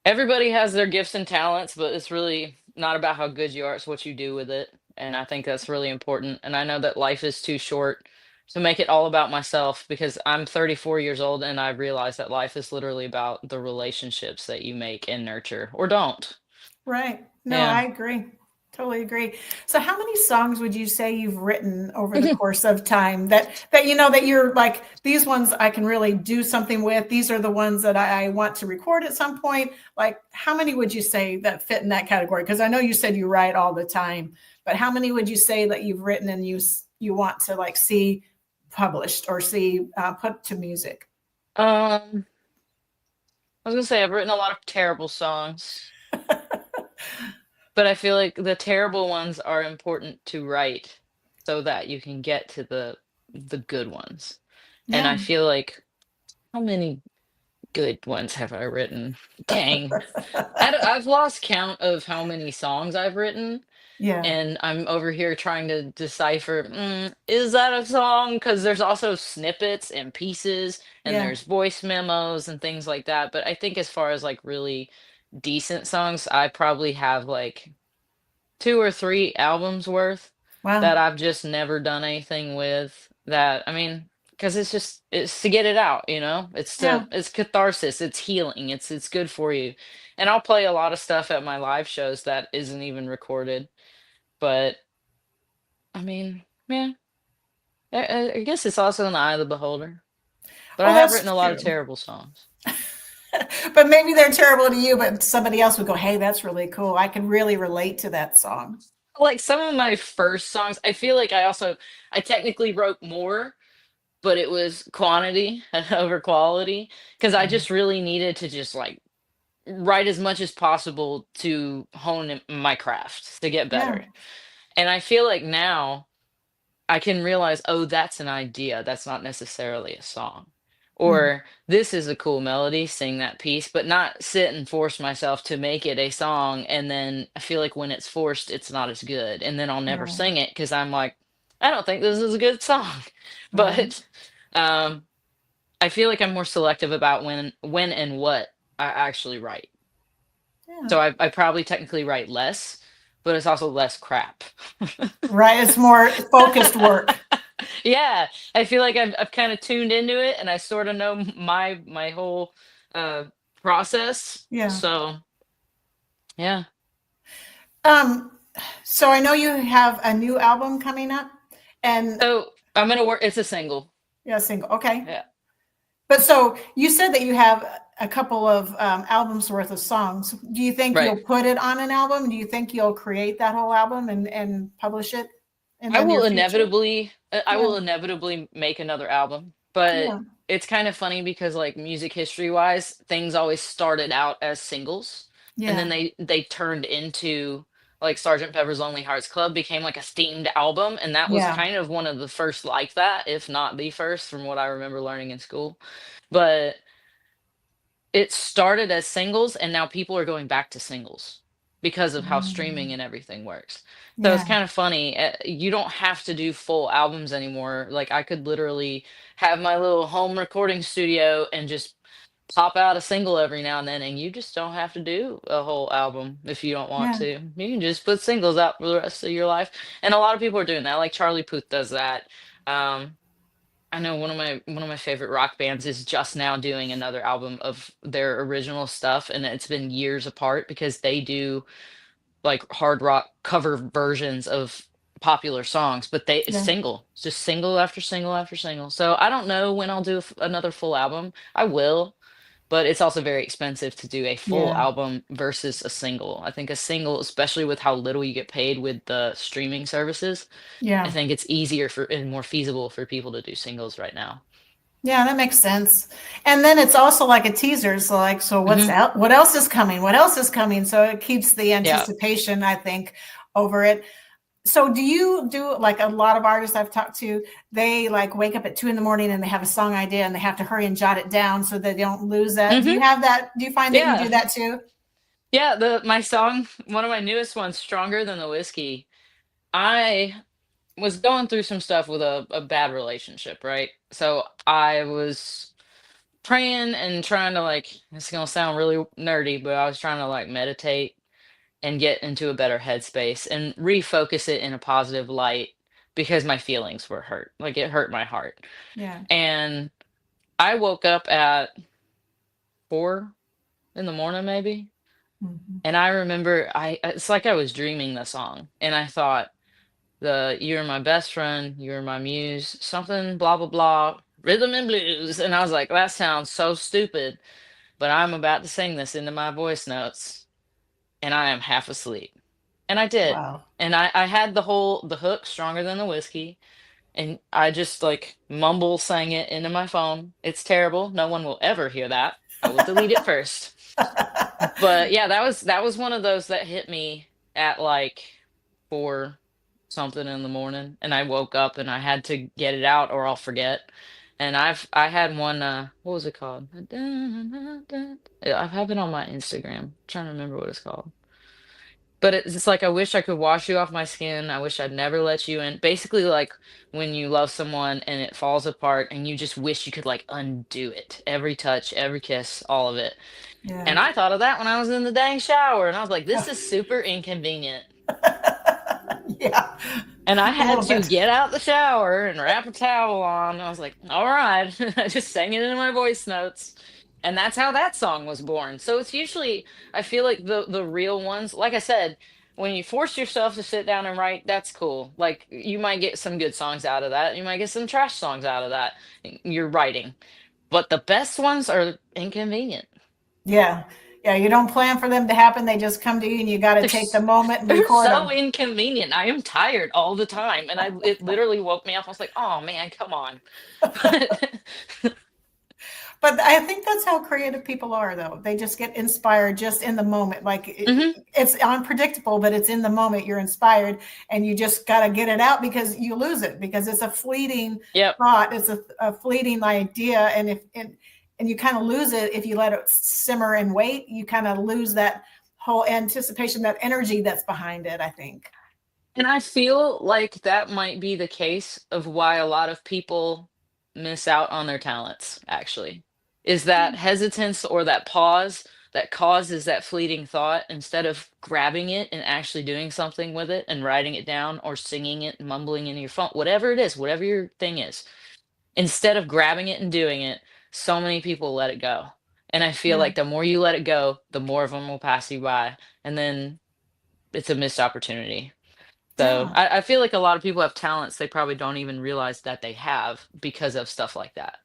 [SPEAKER 6] everybody has their gifts and talents, but it's really not about how good you are, it's what you do with it. And I think that's really important. And I know that life is too short to make it all about myself, because I'm 34 years old and I realize that life is literally about the relationships that you make and nurture or don't.
[SPEAKER 5] Right. No,
[SPEAKER 6] Yeah.
[SPEAKER 5] I agree. Totally agree. So how many songs would you say you've written over the course of time that that you're like, these ones I can really do something with, these are the ones that I want to record at some point? Like, how many would you say that fit in that category? Because I know you said you write all the time, but how many would you say that you've written and you want to like see published or see put to music?
[SPEAKER 6] I was gonna say I've written a lot of terrible songs, but I feel like the terrible ones are important to write so that you can get to the good ones. And I
[SPEAKER 5] Yeah.
[SPEAKER 6] feel like how many good ones have I written? Dang. I've lost count of how many songs I've written,
[SPEAKER 5] Yeah.
[SPEAKER 6] and I'm over here trying to decipher, is that a song? Because there's also snippets and pieces, and
[SPEAKER 5] Yeah.
[SPEAKER 6] there's voice memos and things like that. But I think as far as like really decent songs, I probably have like 2 or 3 albums worth that
[SPEAKER 5] Wow.
[SPEAKER 6] I've just never done anything with. That I mean, because it's to get it out, you know?
[SPEAKER 5] Yeah.
[SPEAKER 6] It's catharsis, it's healing, it's good for you. And I'll play a lot of stuff at my live shows that isn't even recorded. But I mean, yeah, I guess it's also in the eye of the beholder. But I
[SPEAKER 5] Well,
[SPEAKER 6] have written
[SPEAKER 5] that's
[SPEAKER 6] a lot of
[SPEAKER 5] true.
[SPEAKER 6] terrible songs.
[SPEAKER 5] But maybe they're terrible to you, but somebody else would go, "Hey, that's really cool. I can really relate to that song."
[SPEAKER 6] Like some of my first songs, I feel like I technically wrote more, but it was quantity over quality because I
[SPEAKER 5] Mhm.
[SPEAKER 6] just really needed to just like write as much as possible to hone my craft to get
[SPEAKER 5] Yeah.
[SPEAKER 6] better. And I feel like now I can realize, oh, that's an idea. That's not necessarily a song.
[SPEAKER 5] Mhm.
[SPEAKER 6] Or this is a cool melody, sing that piece, but not sit and force myself to make it a song. And then I feel like when it's forced, it's not as good. And then I'll never
[SPEAKER 5] Right.
[SPEAKER 6] sing it because I'm like, I don't think this is a good song.
[SPEAKER 5] Right.
[SPEAKER 6] But um, I feel like I'm more selective about when and what I actually write.
[SPEAKER 5] Yeah.
[SPEAKER 6] So I probably technically write less, but it's also less crap.
[SPEAKER 5] Right. It's more focused work.
[SPEAKER 6] Yeah, I feel like I've kind of tuned into it, and I sort of know my whole uh process.
[SPEAKER 5] Yeah.
[SPEAKER 6] So yeah.
[SPEAKER 5] Um, so I know you have a new album coming up, and
[SPEAKER 6] So I'm gonna work. It's a single.
[SPEAKER 5] yeah, single. Okay.
[SPEAKER 6] Yeah.
[SPEAKER 5] But so you said that you have a couple of albums worth of songs. Do you think
[SPEAKER 6] Right.
[SPEAKER 5] you'll put it on an album? Do you think you'll create that whole album and publish it in
[SPEAKER 6] I
[SPEAKER 5] the near
[SPEAKER 6] will
[SPEAKER 5] future?
[SPEAKER 6] inevitably I
[SPEAKER 5] Yeah.
[SPEAKER 6] will inevitably make another album, but
[SPEAKER 5] Yeah.
[SPEAKER 6] it's kind of funny because like music history wise, things always started out as singles and then
[SPEAKER 5] Yeah.
[SPEAKER 6] they turned into like Sergeant Pepper's Lonely Hearts Club became like a themed album and that was
[SPEAKER 5] Yeah.
[SPEAKER 6] kind of one of the first like that, if not the first from what I remember learning in school. But it started as singles and now people are going back to singles because of how streaming
[SPEAKER 5] Mm.
[SPEAKER 6] and everything works. So it's
[SPEAKER 5] Yeah.
[SPEAKER 6] kind of funny. You don't have to do full albums anymore. Like I could literally have my little home recording studio and just pop out a single every now and then and you just don't have to do a whole album if you don't want
[SPEAKER 5] Yeah.
[SPEAKER 6] to. You can just put singles out for the rest of your life. And a lot of people are doing that. Like Charlie Puth does that. Um I know one of my favorite rock bands is just now doing another album of their original stuff, and it's been years apart because they do like hard rock cover versions of popular songs, but it's
[SPEAKER 5] Yeah.
[SPEAKER 6] single, it's just single after single after single. So I don't know when I'll do another full album. I will, but it's also very expensive to do a full
[SPEAKER 5] Yeah.
[SPEAKER 6] album versus a single. I think a single, especially with how little you get paid with the streaming services, I
[SPEAKER 5] Yeah.
[SPEAKER 6] think it's easier for and more feasible for people to do singles right now.
[SPEAKER 5] Yeah, that makes sense. And then it's also like a teaser. So like, so what's
[SPEAKER 6] Mhm.
[SPEAKER 5] out? What else is coming? What else is coming? So it keeps the
[SPEAKER 6] Yeah.
[SPEAKER 5] anticipation, I think, over it. So do you do like a lot of artists I've talked to, they like wake up at 2 in the morning and they have a song idea and they have to hurry and jot it down so they don't lose that. Do you
[SPEAKER 6] Mhm.
[SPEAKER 5] have that? Do you find that you do
[SPEAKER 6] Yeah.
[SPEAKER 5] that too?
[SPEAKER 6] Yeah, my song, one of my newest ones, Stronger Than the Whiskey. I was going through some stuff with a bad relationship, right? So I was praying and trying to like, it's gonna sound really nerdy, but I was trying to like meditate and get into a better headspace and refocus it in a positive light because my feelings were hurt. Like it hurt my heart.
[SPEAKER 5] Yeah.
[SPEAKER 6] And I woke up at 4 in the morning maybe.
[SPEAKER 5] Mhm.
[SPEAKER 6] And I remember it's like I was dreaming the song. And I thought, you're my best friend, you're my muse, something blah blah blah, rhythm and blues. And I was like, that sounds so stupid, but I'm about to sing this into my voice notes and I am half asleep. And I did.
[SPEAKER 5] Wow.
[SPEAKER 6] And I had the hook stronger than the whiskey. And I just like mumble sang it into my phone. It's terrible. No one will ever hear that. I will delete it first. But yeah, that was one of those that hit me at like 4 something in the morning, and I woke up and I had to get it out or I'll forget. And I had one, what was it called? I have it on my Instagram. I'm trying to remember what it's called. But it's just like, I wish I could wash you off my skin. I wish I'd never let you in. Basically, like when you love someone and it falls apart and you just wish you could like undo it. Every touch, every kiss, all of it.
[SPEAKER 5] Yeah.
[SPEAKER 6] And I thought of that when I was in the dang shower, and I was like, this is super inconvenient.
[SPEAKER 5] Yeah.
[SPEAKER 6] And I
[SPEAKER 5] A
[SPEAKER 6] had
[SPEAKER 5] little
[SPEAKER 6] to
[SPEAKER 5] bit.
[SPEAKER 6] get out the shower and wrap a towel on. I was like, all right. I just sang it in my voice notes. And that's how that song was born. So it's usually, I feel like the real ones, like I said, when you force yourself to sit down and write, that's cool. Like you might get some good songs out of that. You might get some trash songs out of that. You're writing. But the best ones are inconvenient.
[SPEAKER 5] Yeah. Yeah. You don't plan for them to happen. They just come to you and you got to
[SPEAKER 6] They're
[SPEAKER 5] take the moment and
[SPEAKER 6] they're
[SPEAKER 5] record
[SPEAKER 6] so
[SPEAKER 5] them.
[SPEAKER 6] inconvenient. I am tired all the time, and it literally woke me up. I was like, "Oh man, come on!"
[SPEAKER 5] But I think that's how creative people are, though. They just get inspired just in the moment. Like
[SPEAKER 6] Hmm.
[SPEAKER 5] it's unpredictable, but it's in the moment. You're inspired, and you just got to get it out because you lose it because it's a fleeting
[SPEAKER 6] Yep.
[SPEAKER 5] thought. It's a fleeting idea, and and you kind of lose it if you let it simmer and wait. You kind of lose that whole anticipation, that energy that's behind it. I think.
[SPEAKER 6] And I feel like that might be the case of why a lot of people miss out on their talents, actually, is that hesitance or that pause that causes that fleeting thought instead of grabbing it and actually doing something with it and writing it down or singing it, mumbling in your phone, whatever it is, whatever your thing is. Instead of grabbing it and doing it, so many people let it go. And I feel
[SPEAKER 5] Yeah.
[SPEAKER 6] like the more you let it go, the more of them will pass you by. And then it's a missed opportunity. So
[SPEAKER 5] Yeah.
[SPEAKER 6] I feel like a lot of people have talents they probably don't even realize that they have because of stuff like that.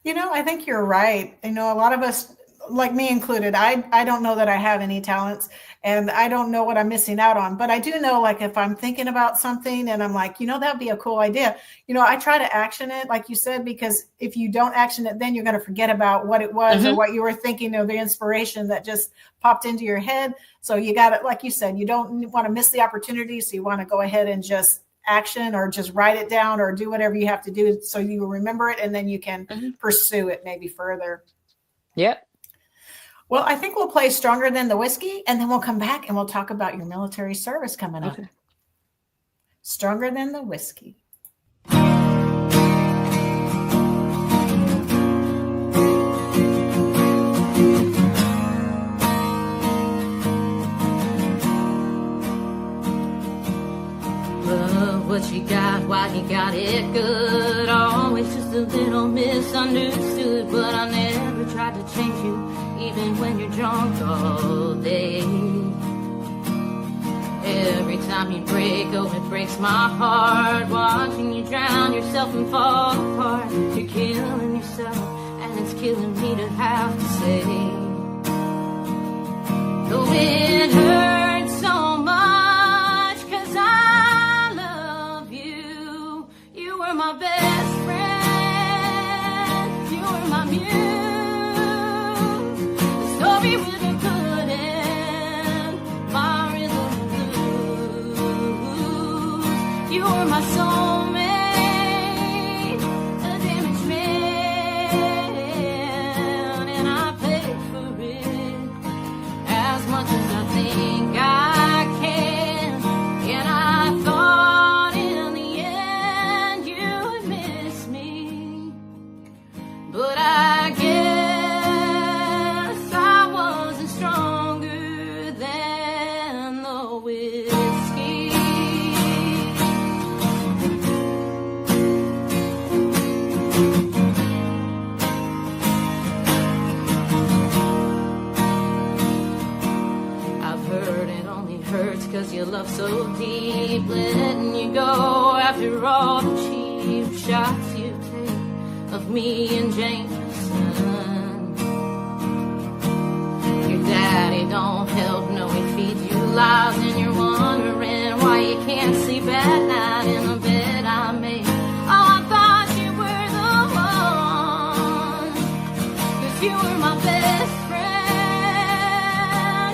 [SPEAKER 5] I think you're right. A lot of us, like me included, I don't know that I have any talents and I don't know what I'm missing out on. But I do know, like, if I'm thinking about something and I'm like, that'd be a cool idea, I try to action it, like you said, because if you don't action it, then you're going to forget about what it was or
[SPEAKER 6] Hmm.
[SPEAKER 5] what you were thinking or the inspiration that just popped into your head. So you got it, like you said, you don't want to miss the opportunity. So you want to go ahead and just action or just write it down or do whatever you have to do so you remember it and then you can
[SPEAKER 6] Hmm.
[SPEAKER 5] pursue it maybe further.
[SPEAKER 6] Yep.
[SPEAKER 5] Well, I think we'll play Stronger Than the Whiskey and then we'll come back and we'll talk about your military service coming up.
[SPEAKER 6] Okay.
[SPEAKER 5] Stronger Than the Whiskey.
[SPEAKER 7] Love what you got, why you got it good. Always just a little misunderstood, but I never tried to change you, even when you're drunk all day. Every time you break, oh, it breaks my heart. Watching you drown yourself and fall apart. You're killing yourself, and it's killing me to have to say. Though it hurts so much, 'cause I love you. You were my best friend. You were my muse. The story with a good end. My rhythm blues. You were my soulmate. A damaged man. And I paid for it as much as I think I can. And I thought in the end you'd miss me. But I guess I wasn't stronger than the whiskey. I've heard it only hurts 'cause you love so deep, letting you go after all the cheap shots you take of me and Jameson. Your daddy don't help, no, he feeds you lies, and you're wondering why you can't sleep at night in the bed I made. Oh, I thought you were the one, 'cause you were my best friend.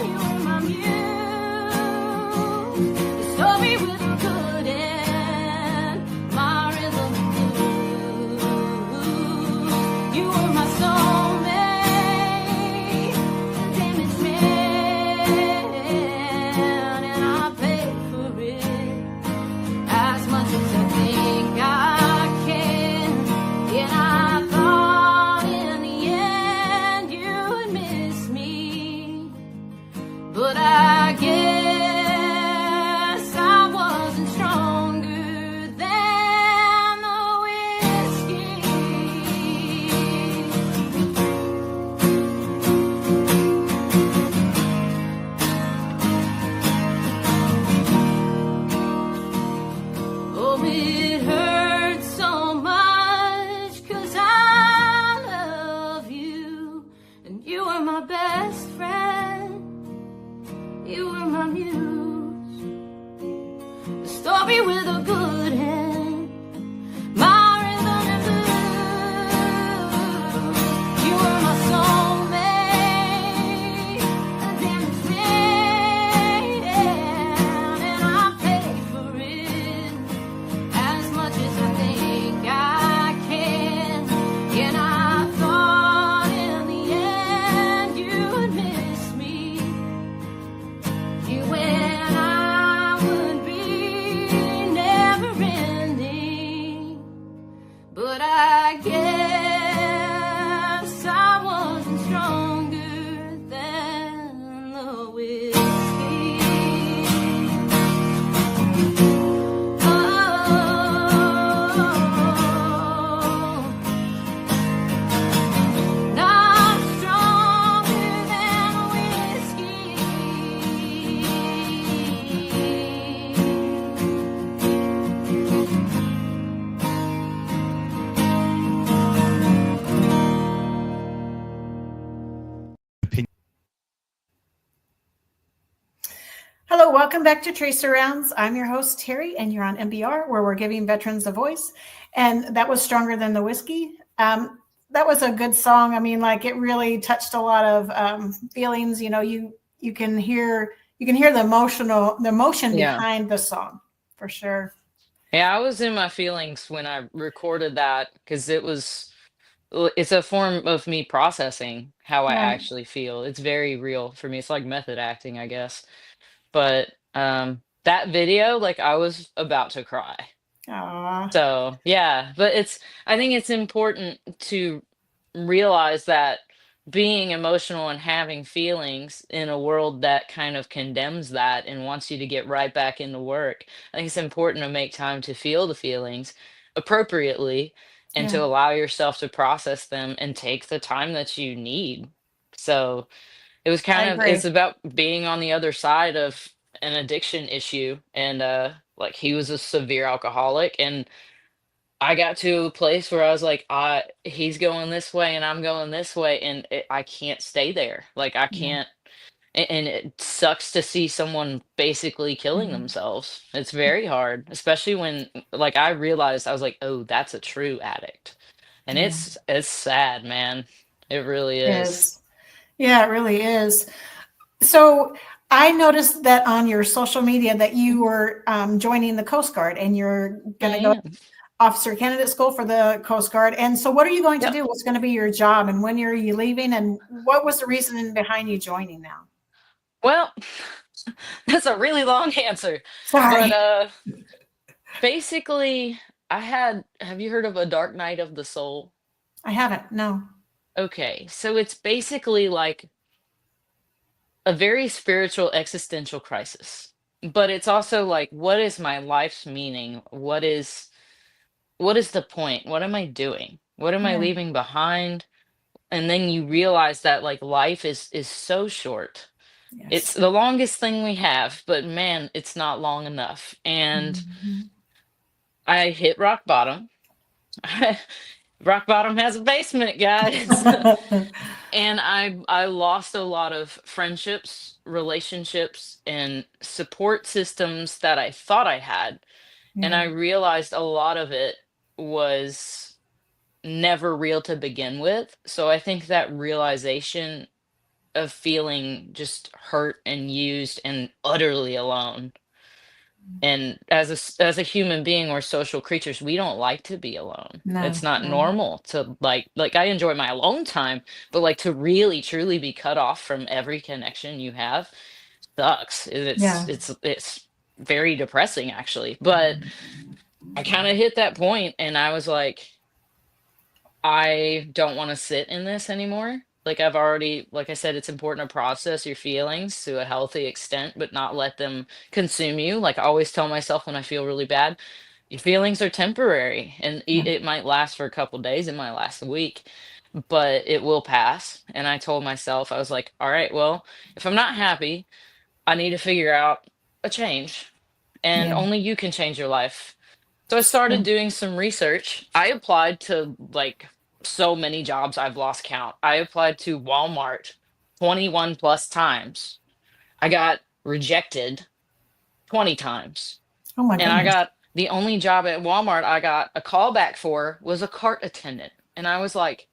[SPEAKER 7] You were my muse. The story with a good end. My rhythm blues.
[SPEAKER 5] Hello, welcome back to Tracer Rounds. I'm your host, Terry, and you're on MBR, where we're giving veterans a voice. And that was Stronger Than the Whiskey. That was a good song. I mean, like, it really touched a lot of feelings. You know, you can hear the emotion
[SPEAKER 6] Yeah.
[SPEAKER 5] behind the song, for sure.
[SPEAKER 6] Yeah, I was in my feelings when I recorded that because it's a form of me processing how I
[SPEAKER 5] Right.
[SPEAKER 6] actually feel. It's very real for me. It's like method acting, I guess. But that video, like I was about to cry.
[SPEAKER 5] Aw.
[SPEAKER 6] So, yeah, but I think it's important to realize that being emotional and having feelings in a world that kind of condemns that and wants you to get right back into work. I think it's important to make time to feel the feelings appropriately and to
[SPEAKER 5] Yeah,
[SPEAKER 6] allow yourself to process them and take the time that you need. So,
[SPEAKER 5] I
[SPEAKER 6] it's
[SPEAKER 5] agree.
[SPEAKER 6] about being on the other side of an addiction issue, and like he was a severe alcoholic, and I got to a place where I was like, he's going this way and I'm going this way, and I can't stay there. Like I
[SPEAKER 5] Yeah.
[SPEAKER 6] can't, and it sucks to see someone basically killing
[SPEAKER 5] Mhm.
[SPEAKER 6] themselves. It's very hard, especially when like I realized I was like, oh, that's a true addict, and
[SPEAKER 5] Yeah,
[SPEAKER 6] it's sad, man. It really
[SPEAKER 5] it
[SPEAKER 6] is.
[SPEAKER 5] is. Yeah, it really is. So I noticed that on your social media that you were joining the Coast Guard and you're going
[SPEAKER 6] I
[SPEAKER 5] to go
[SPEAKER 6] am.
[SPEAKER 5] officer candidate school for the Coast Guard. And so what are you going to
[SPEAKER 6] Yep.
[SPEAKER 5] do? What's going to be your job and when are you leaving? And what was the reason behind you joining now?
[SPEAKER 6] Well, that's a really long answer. But
[SPEAKER 5] Sorry,
[SPEAKER 6] basically have you heard of A Dark Night of the Soul?
[SPEAKER 5] I haven't. No.
[SPEAKER 6] Okay, so it's basically like a very spiritual existential crisis. But it's also like, what is my life's meaning? What is the point? What am I doing? What am I
[SPEAKER 5] Yeah.
[SPEAKER 6] leaving behind? And then you realize that like life is so short. It's
[SPEAKER 5] Yes.
[SPEAKER 6] the longest thing we have, but man, it's not long enough. And
[SPEAKER 5] Mhm.
[SPEAKER 6] I hit rock bottom. Rock bottom has a basement, guys. And I lost a lot of friendships, relationships, and support systems that I thought I had. And
[SPEAKER 5] Yeah.
[SPEAKER 6] I realized a lot of it was never real to begin with. So I think that realization of feeling just hurt and used and utterly alone, and as a human being, we're social creatures. We don't like to be alone.
[SPEAKER 5] No,
[SPEAKER 6] It's not
[SPEAKER 5] no.
[SPEAKER 6] normal to like I enjoy my alone time, but like to really truly be cut off from every connection you have sucks.
[SPEAKER 5] Yeah.
[SPEAKER 6] It's very depressing actually. But I kind of hit that point and I was like, I don't want to sit in this anymore. Like I've already, like I said, it's important to process your feelings to a healthy extent, but not let them consume you. Like I always tell myself when I feel really bad, your feelings are temporary and
[SPEAKER 5] Yeah.
[SPEAKER 6] it might last for a couple days, it might last a week, but it will pass. And I told myself, I was like, all right, well, if I'm not happy, I need to figure out a change. And
[SPEAKER 5] Yeah.
[SPEAKER 6] only you can change your life. So I started
[SPEAKER 5] True.
[SPEAKER 6] doing some research. I applied to like so many jobs I've lost count. I applied to Walmart 21 plus times. I got rejected 20 times.
[SPEAKER 5] Oh my
[SPEAKER 6] And I
[SPEAKER 5] goodness.
[SPEAKER 6] got the only job at Walmart I got a call back for was a cart attendant. And I was like,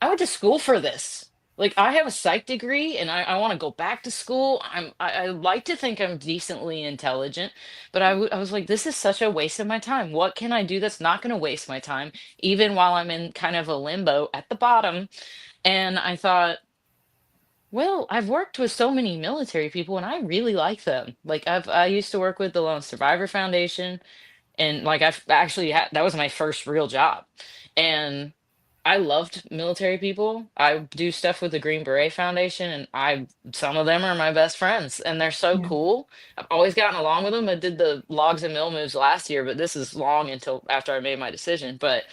[SPEAKER 6] I went to school for this. Like I have a psych degree and I want to go back to school. I like to think I'm decently intelligent, but I was like, this is such a waste of my time. What can I do that's not going to waste my time, even while I'm in kind of a limbo at the bottom? And I thought, well, I've worked with so many military people and I really like them. Like I used to work with the Lone Survivor Foundation and like I've actually had that was my first real job. And I loved military people. I do stuff with the Green Beret Foundation, and I some of them are my best friends, and they're so
[SPEAKER 5] Yeah.
[SPEAKER 6] cool. I've always gotten along with them. I did the logs and mill moves last year, but this is long until after I made my decision. But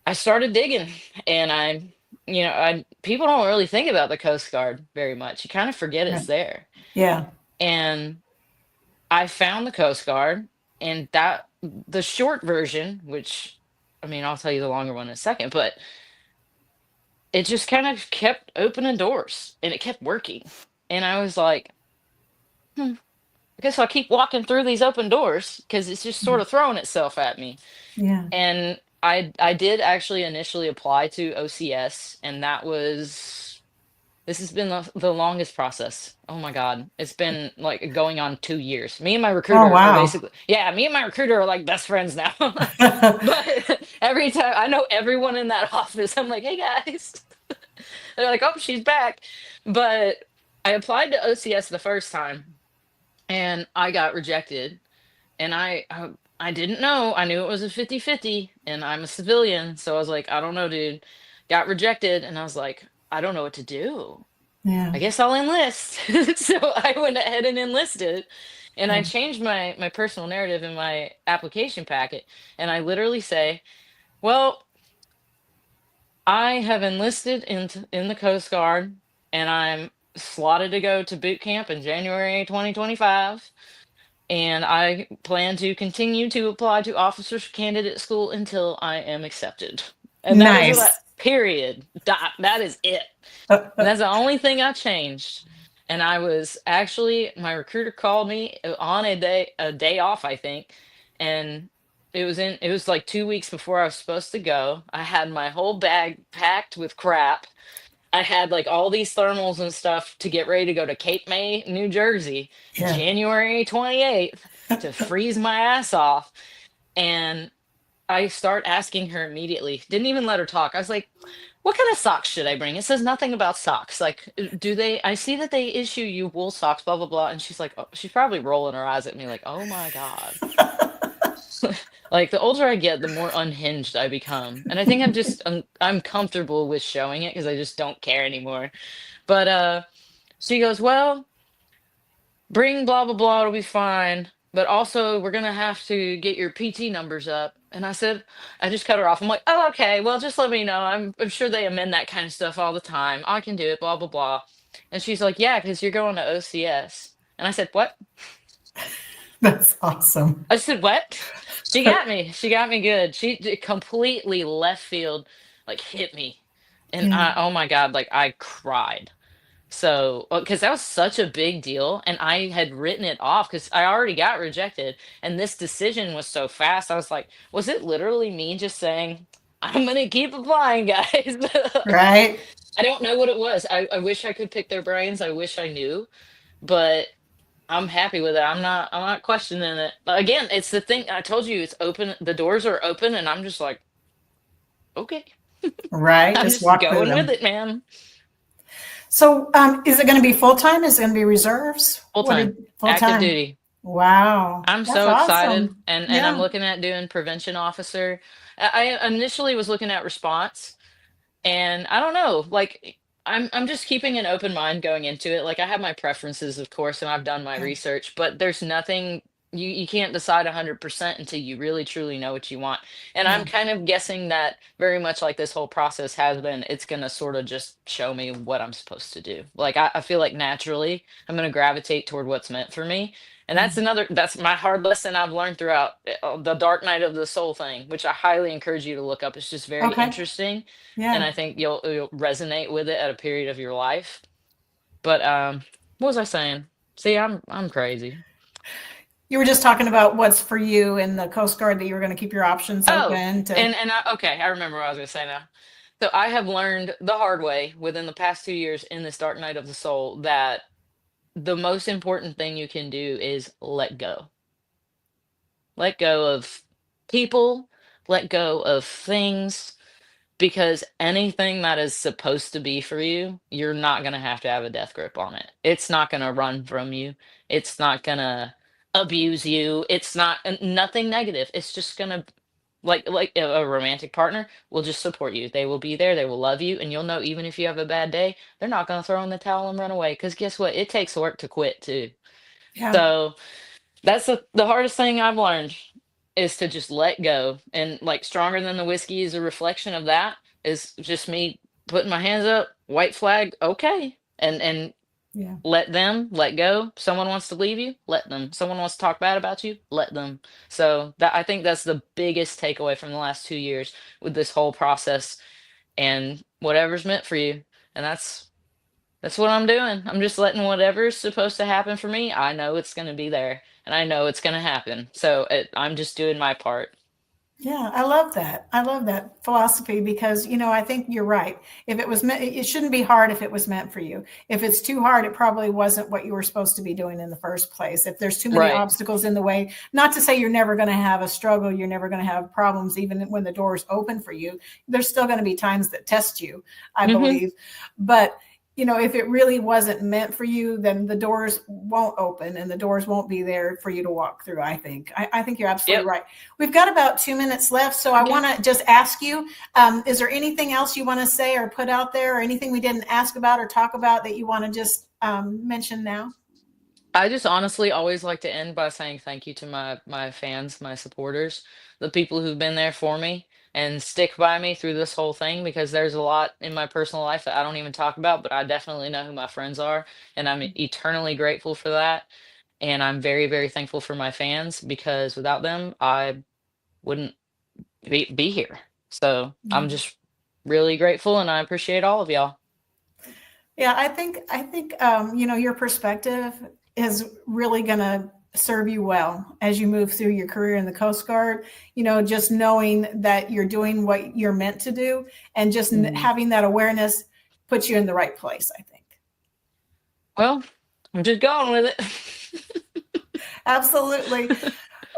[SPEAKER 6] I started digging, and I people don't really think about the Coast Guard very much. You kind of forget
[SPEAKER 5] Yeah.
[SPEAKER 6] it's there,
[SPEAKER 5] Yeah.
[SPEAKER 6] and I found the Coast Guard, and that the short version, which I mean, I'll tell you the longer one in a second, but it just kind of kept opening doors and it kept working. And I was like, hmm, I guess I'll keep walking through these open doors because it's just sort of throwing itself at me.
[SPEAKER 5] Yeah.
[SPEAKER 6] And I did actually initially apply to OCS, and that was this has been the longest process. Oh my God. It's been like going on 2 years. Me and my
[SPEAKER 5] Oh,
[SPEAKER 6] recruiter are
[SPEAKER 5] wow.
[SPEAKER 6] basically, yeah, me and my recruiter are like best friends now. But every time I know everyone in that office, I'm like, hey guys. They're like, oh, she's back. But I applied to OCS the first time and I got rejected. And I didn't know. I knew it was a 50-50, and I'm a civilian. So I was like, I don't know, dude. Got rejected. And I was like, I don't know what to do.
[SPEAKER 5] Yeah.
[SPEAKER 6] I guess I'll enlist. So I went ahead and enlisted. And I
[SPEAKER 5] Yeah.
[SPEAKER 6] changed my personal narrative in my application packet. And I literally say, well, I have enlisted in the Coast Guard and I'm slotted to go to boot camp in January 2025. And I plan to continue to apply to officers candidate school until I am accepted. And that is what I,
[SPEAKER 5] Nice.
[SPEAKER 6] period. Dot. That is it. And that's the only thing I changed. And I was actually, my recruiter called me on a day off, I think. And it was like 2 weeks before I was supposed to go. I had my whole bag packed with crap. I had like all these thermals and stuff to get ready to go to Cape May, New Jersey,
[SPEAKER 5] Yeah.
[SPEAKER 6] January 28th to freeze my ass off. And I start asking her immediately. Didn't even let her talk. I was like, what kind of socks should I bring? It says nothing about socks. Like, do they, I see that they issue you wool socks, blah, blah, blah. And she's like, oh, she's probably rolling her eyes at me, like, oh my God. Like, the older I get, the more unhinged I become. And I think I'm comfortable with showing it because I just don't care anymore. But she goes, well, bring blah blah blah, it'll be fine. But also we're gonna have to get your PT numbers up. And I said, I just cut her off. I'm like, oh, okay, well, just let me know. I'm sure they amend that kind of stuff all the time. I can do it, blah blah blah. And she's like, yeah, because you're going to OCS. And I said, what?
[SPEAKER 5] That's awesome.
[SPEAKER 6] I said, what? She got me. She got me good. Completely left field, like hit me. And
[SPEAKER 5] Yeah.
[SPEAKER 6] oh my God, like I cried. So, because that was such a big deal, and I had written it off because I already got rejected, and this decision was so fast. I was like, was it literally me just saying, I'm gonna keep applying, guys?
[SPEAKER 5] Right.
[SPEAKER 6] I don't know what it was. I wish I could pick their brains. I wish I knew, but I'm happy with it. I'm not questioning it. But again, it's the thing I told you, it's open, the doors are open, and I'm just like, okay.
[SPEAKER 5] Right.
[SPEAKER 6] I'm
[SPEAKER 5] Just
[SPEAKER 6] just
[SPEAKER 5] walk through
[SPEAKER 6] going with
[SPEAKER 5] them.
[SPEAKER 6] it, man.
[SPEAKER 5] So, is it going to be full time? Is it going to be reserves?
[SPEAKER 6] Full
[SPEAKER 5] What
[SPEAKER 6] time,
[SPEAKER 5] did full
[SPEAKER 6] active
[SPEAKER 5] time?
[SPEAKER 6] duty.
[SPEAKER 5] Wow.
[SPEAKER 6] I'm
[SPEAKER 5] That's
[SPEAKER 6] so excited,
[SPEAKER 5] awesome.
[SPEAKER 6] and I'm
[SPEAKER 5] Yeah.
[SPEAKER 6] looking at doing prevention officer. I initially was looking at response, and I don't know, like I'm just keeping an open mind going into it. Like I have my preferences, of course, and I've done my
[SPEAKER 5] Yeah.
[SPEAKER 6] research, but there's nothing you can't decide 100% until you really truly know what you want. And
[SPEAKER 5] Yeah.
[SPEAKER 6] I'm kind of guessing that very much like this whole process has been, it's gonna sort of just show me what I'm supposed to do. Like I feel like naturally I'm gonna gravitate toward what's meant for me. And
[SPEAKER 5] Yeah.
[SPEAKER 6] that's my hard lesson I've learned throughout the Dark Night of the Soul thing, which I highly encourage you to look up. It's just very
[SPEAKER 5] Okay.
[SPEAKER 6] interesting, and
[SPEAKER 5] Yeah.
[SPEAKER 6] I think you'll resonate with it at a period of your life. But what was I saying? See, I'm crazy.
[SPEAKER 5] You were just talking about what's for you in the Coast Guard that you were going to keep your options
[SPEAKER 6] Oh,
[SPEAKER 5] open to.
[SPEAKER 6] okay, I remember what I was gonna say now. So I have learned the hard way within the past 2 years in this Dark Night of the Soul that the most important thing you can do is let go. Let go of people, let go of things, because anything that is supposed to be for you, you're not going to have a death grip on it. It's not going to run from you. It's not going to abuse you. It's not nothing negative. It's just going to like a romantic partner will just support you. They will be there, they will love you, and you'll know even if you have a bad day, they're not going to throw in the towel and run away, cuz guess what? It takes work to quit too.
[SPEAKER 5] Yeah.
[SPEAKER 6] So that's the hardest thing I've learned is to just let go. And like Stronger Than the Whiskey is a reflection of that. Is just me putting my hands up, white flag, okay. And
[SPEAKER 5] Yeah.
[SPEAKER 6] let go. Someone wants to leave you, let them. Someone wants to talk bad about you, let them. So that I think that's the biggest takeaway from the last 2 years with this whole process, and whatever's meant for you. And That's what I'm doing. I'm just letting whatever's supposed to happen for me, I know it's going to be there and I know it's going to happen. So I'm just doing my part.
[SPEAKER 5] Yeah, I love that. I love that philosophy because, I think you're right. If it was meant, it shouldn't be hard if it was meant for you. If it's too hard, it probably wasn't what you were supposed to be doing in the first place. If there's too many
[SPEAKER 6] Right.
[SPEAKER 5] obstacles in the way, not to say you're never going to have a struggle, you're never going to have problems, even when the door's open for you, there's still going to be times that test you, I believe. But if it really wasn't meant for you, then the doors won't open and the doors won't be there for you to walk through, I think. I think you're absolutely right. We've got about 2 minutes left. So I want to just ask you, is there anything else you want to say or put out there or anything we didn't ask about or talk about that you want to just mention now?
[SPEAKER 6] I just honestly always like to end by saying thank you to my fans, my supporters, the people who've been there for me and stick by me through this whole thing because there's a lot in my personal life that I don't even talk about, but I definitely know who my friends are, and I'm eternally grateful for that. And I'm very, very thankful for my fans because without them, I wouldn't be here. So I'm just really grateful and I appreciate all of y'all.
[SPEAKER 5] Yeah, I think your perspective is really going to serve you well as you move through your career in the Coast Guard. Just knowing that you're doing what you're meant to do and just having that awareness puts you in the right place, I think.
[SPEAKER 6] Well, I'm just going with it.
[SPEAKER 5] Absolutely.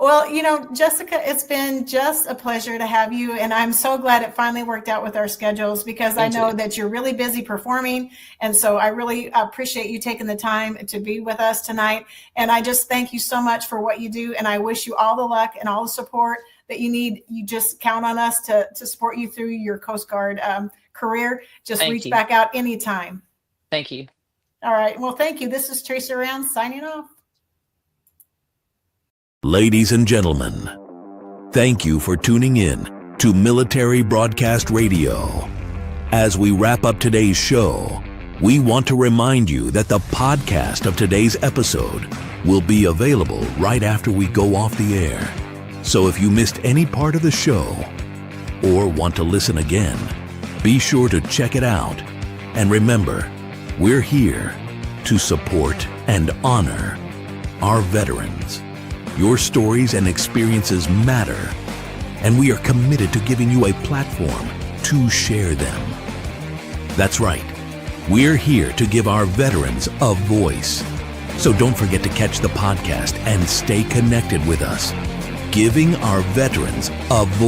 [SPEAKER 5] Well, Jessica, it's been just a pleasure to have you. And I'm so glad it finally worked out with our schedules because I know that you're really busy performing. And so I really appreciate you taking the time to be with us tonight. And I just thank you so much for what you do. And I wish you all the luck and all the support that you need. You just count on us to support you through your Coast Guard career. Just reach back out anytime.
[SPEAKER 6] Thank you.
[SPEAKER 5] All right. Well, thank you. This is Tracer Round signing off.
[SPEAKER 2] Ladies and gentlemen, thank you for tuning in to Military Broadcast Radio. As we wrap up today's show, we want to remind you that the podcast of today's episode will be available right after we go off the air. So if you missed any part of the show or want to listen again, be sure to check it out. And remember, we're here to support and honor our veterans. Your stories and experiences matter, and we are committed to giving you a platform to share them. That's right. We're here to give our veterans a voice. So don't forget to catch the podcast and stay connected with us. Giving our veterans a voice.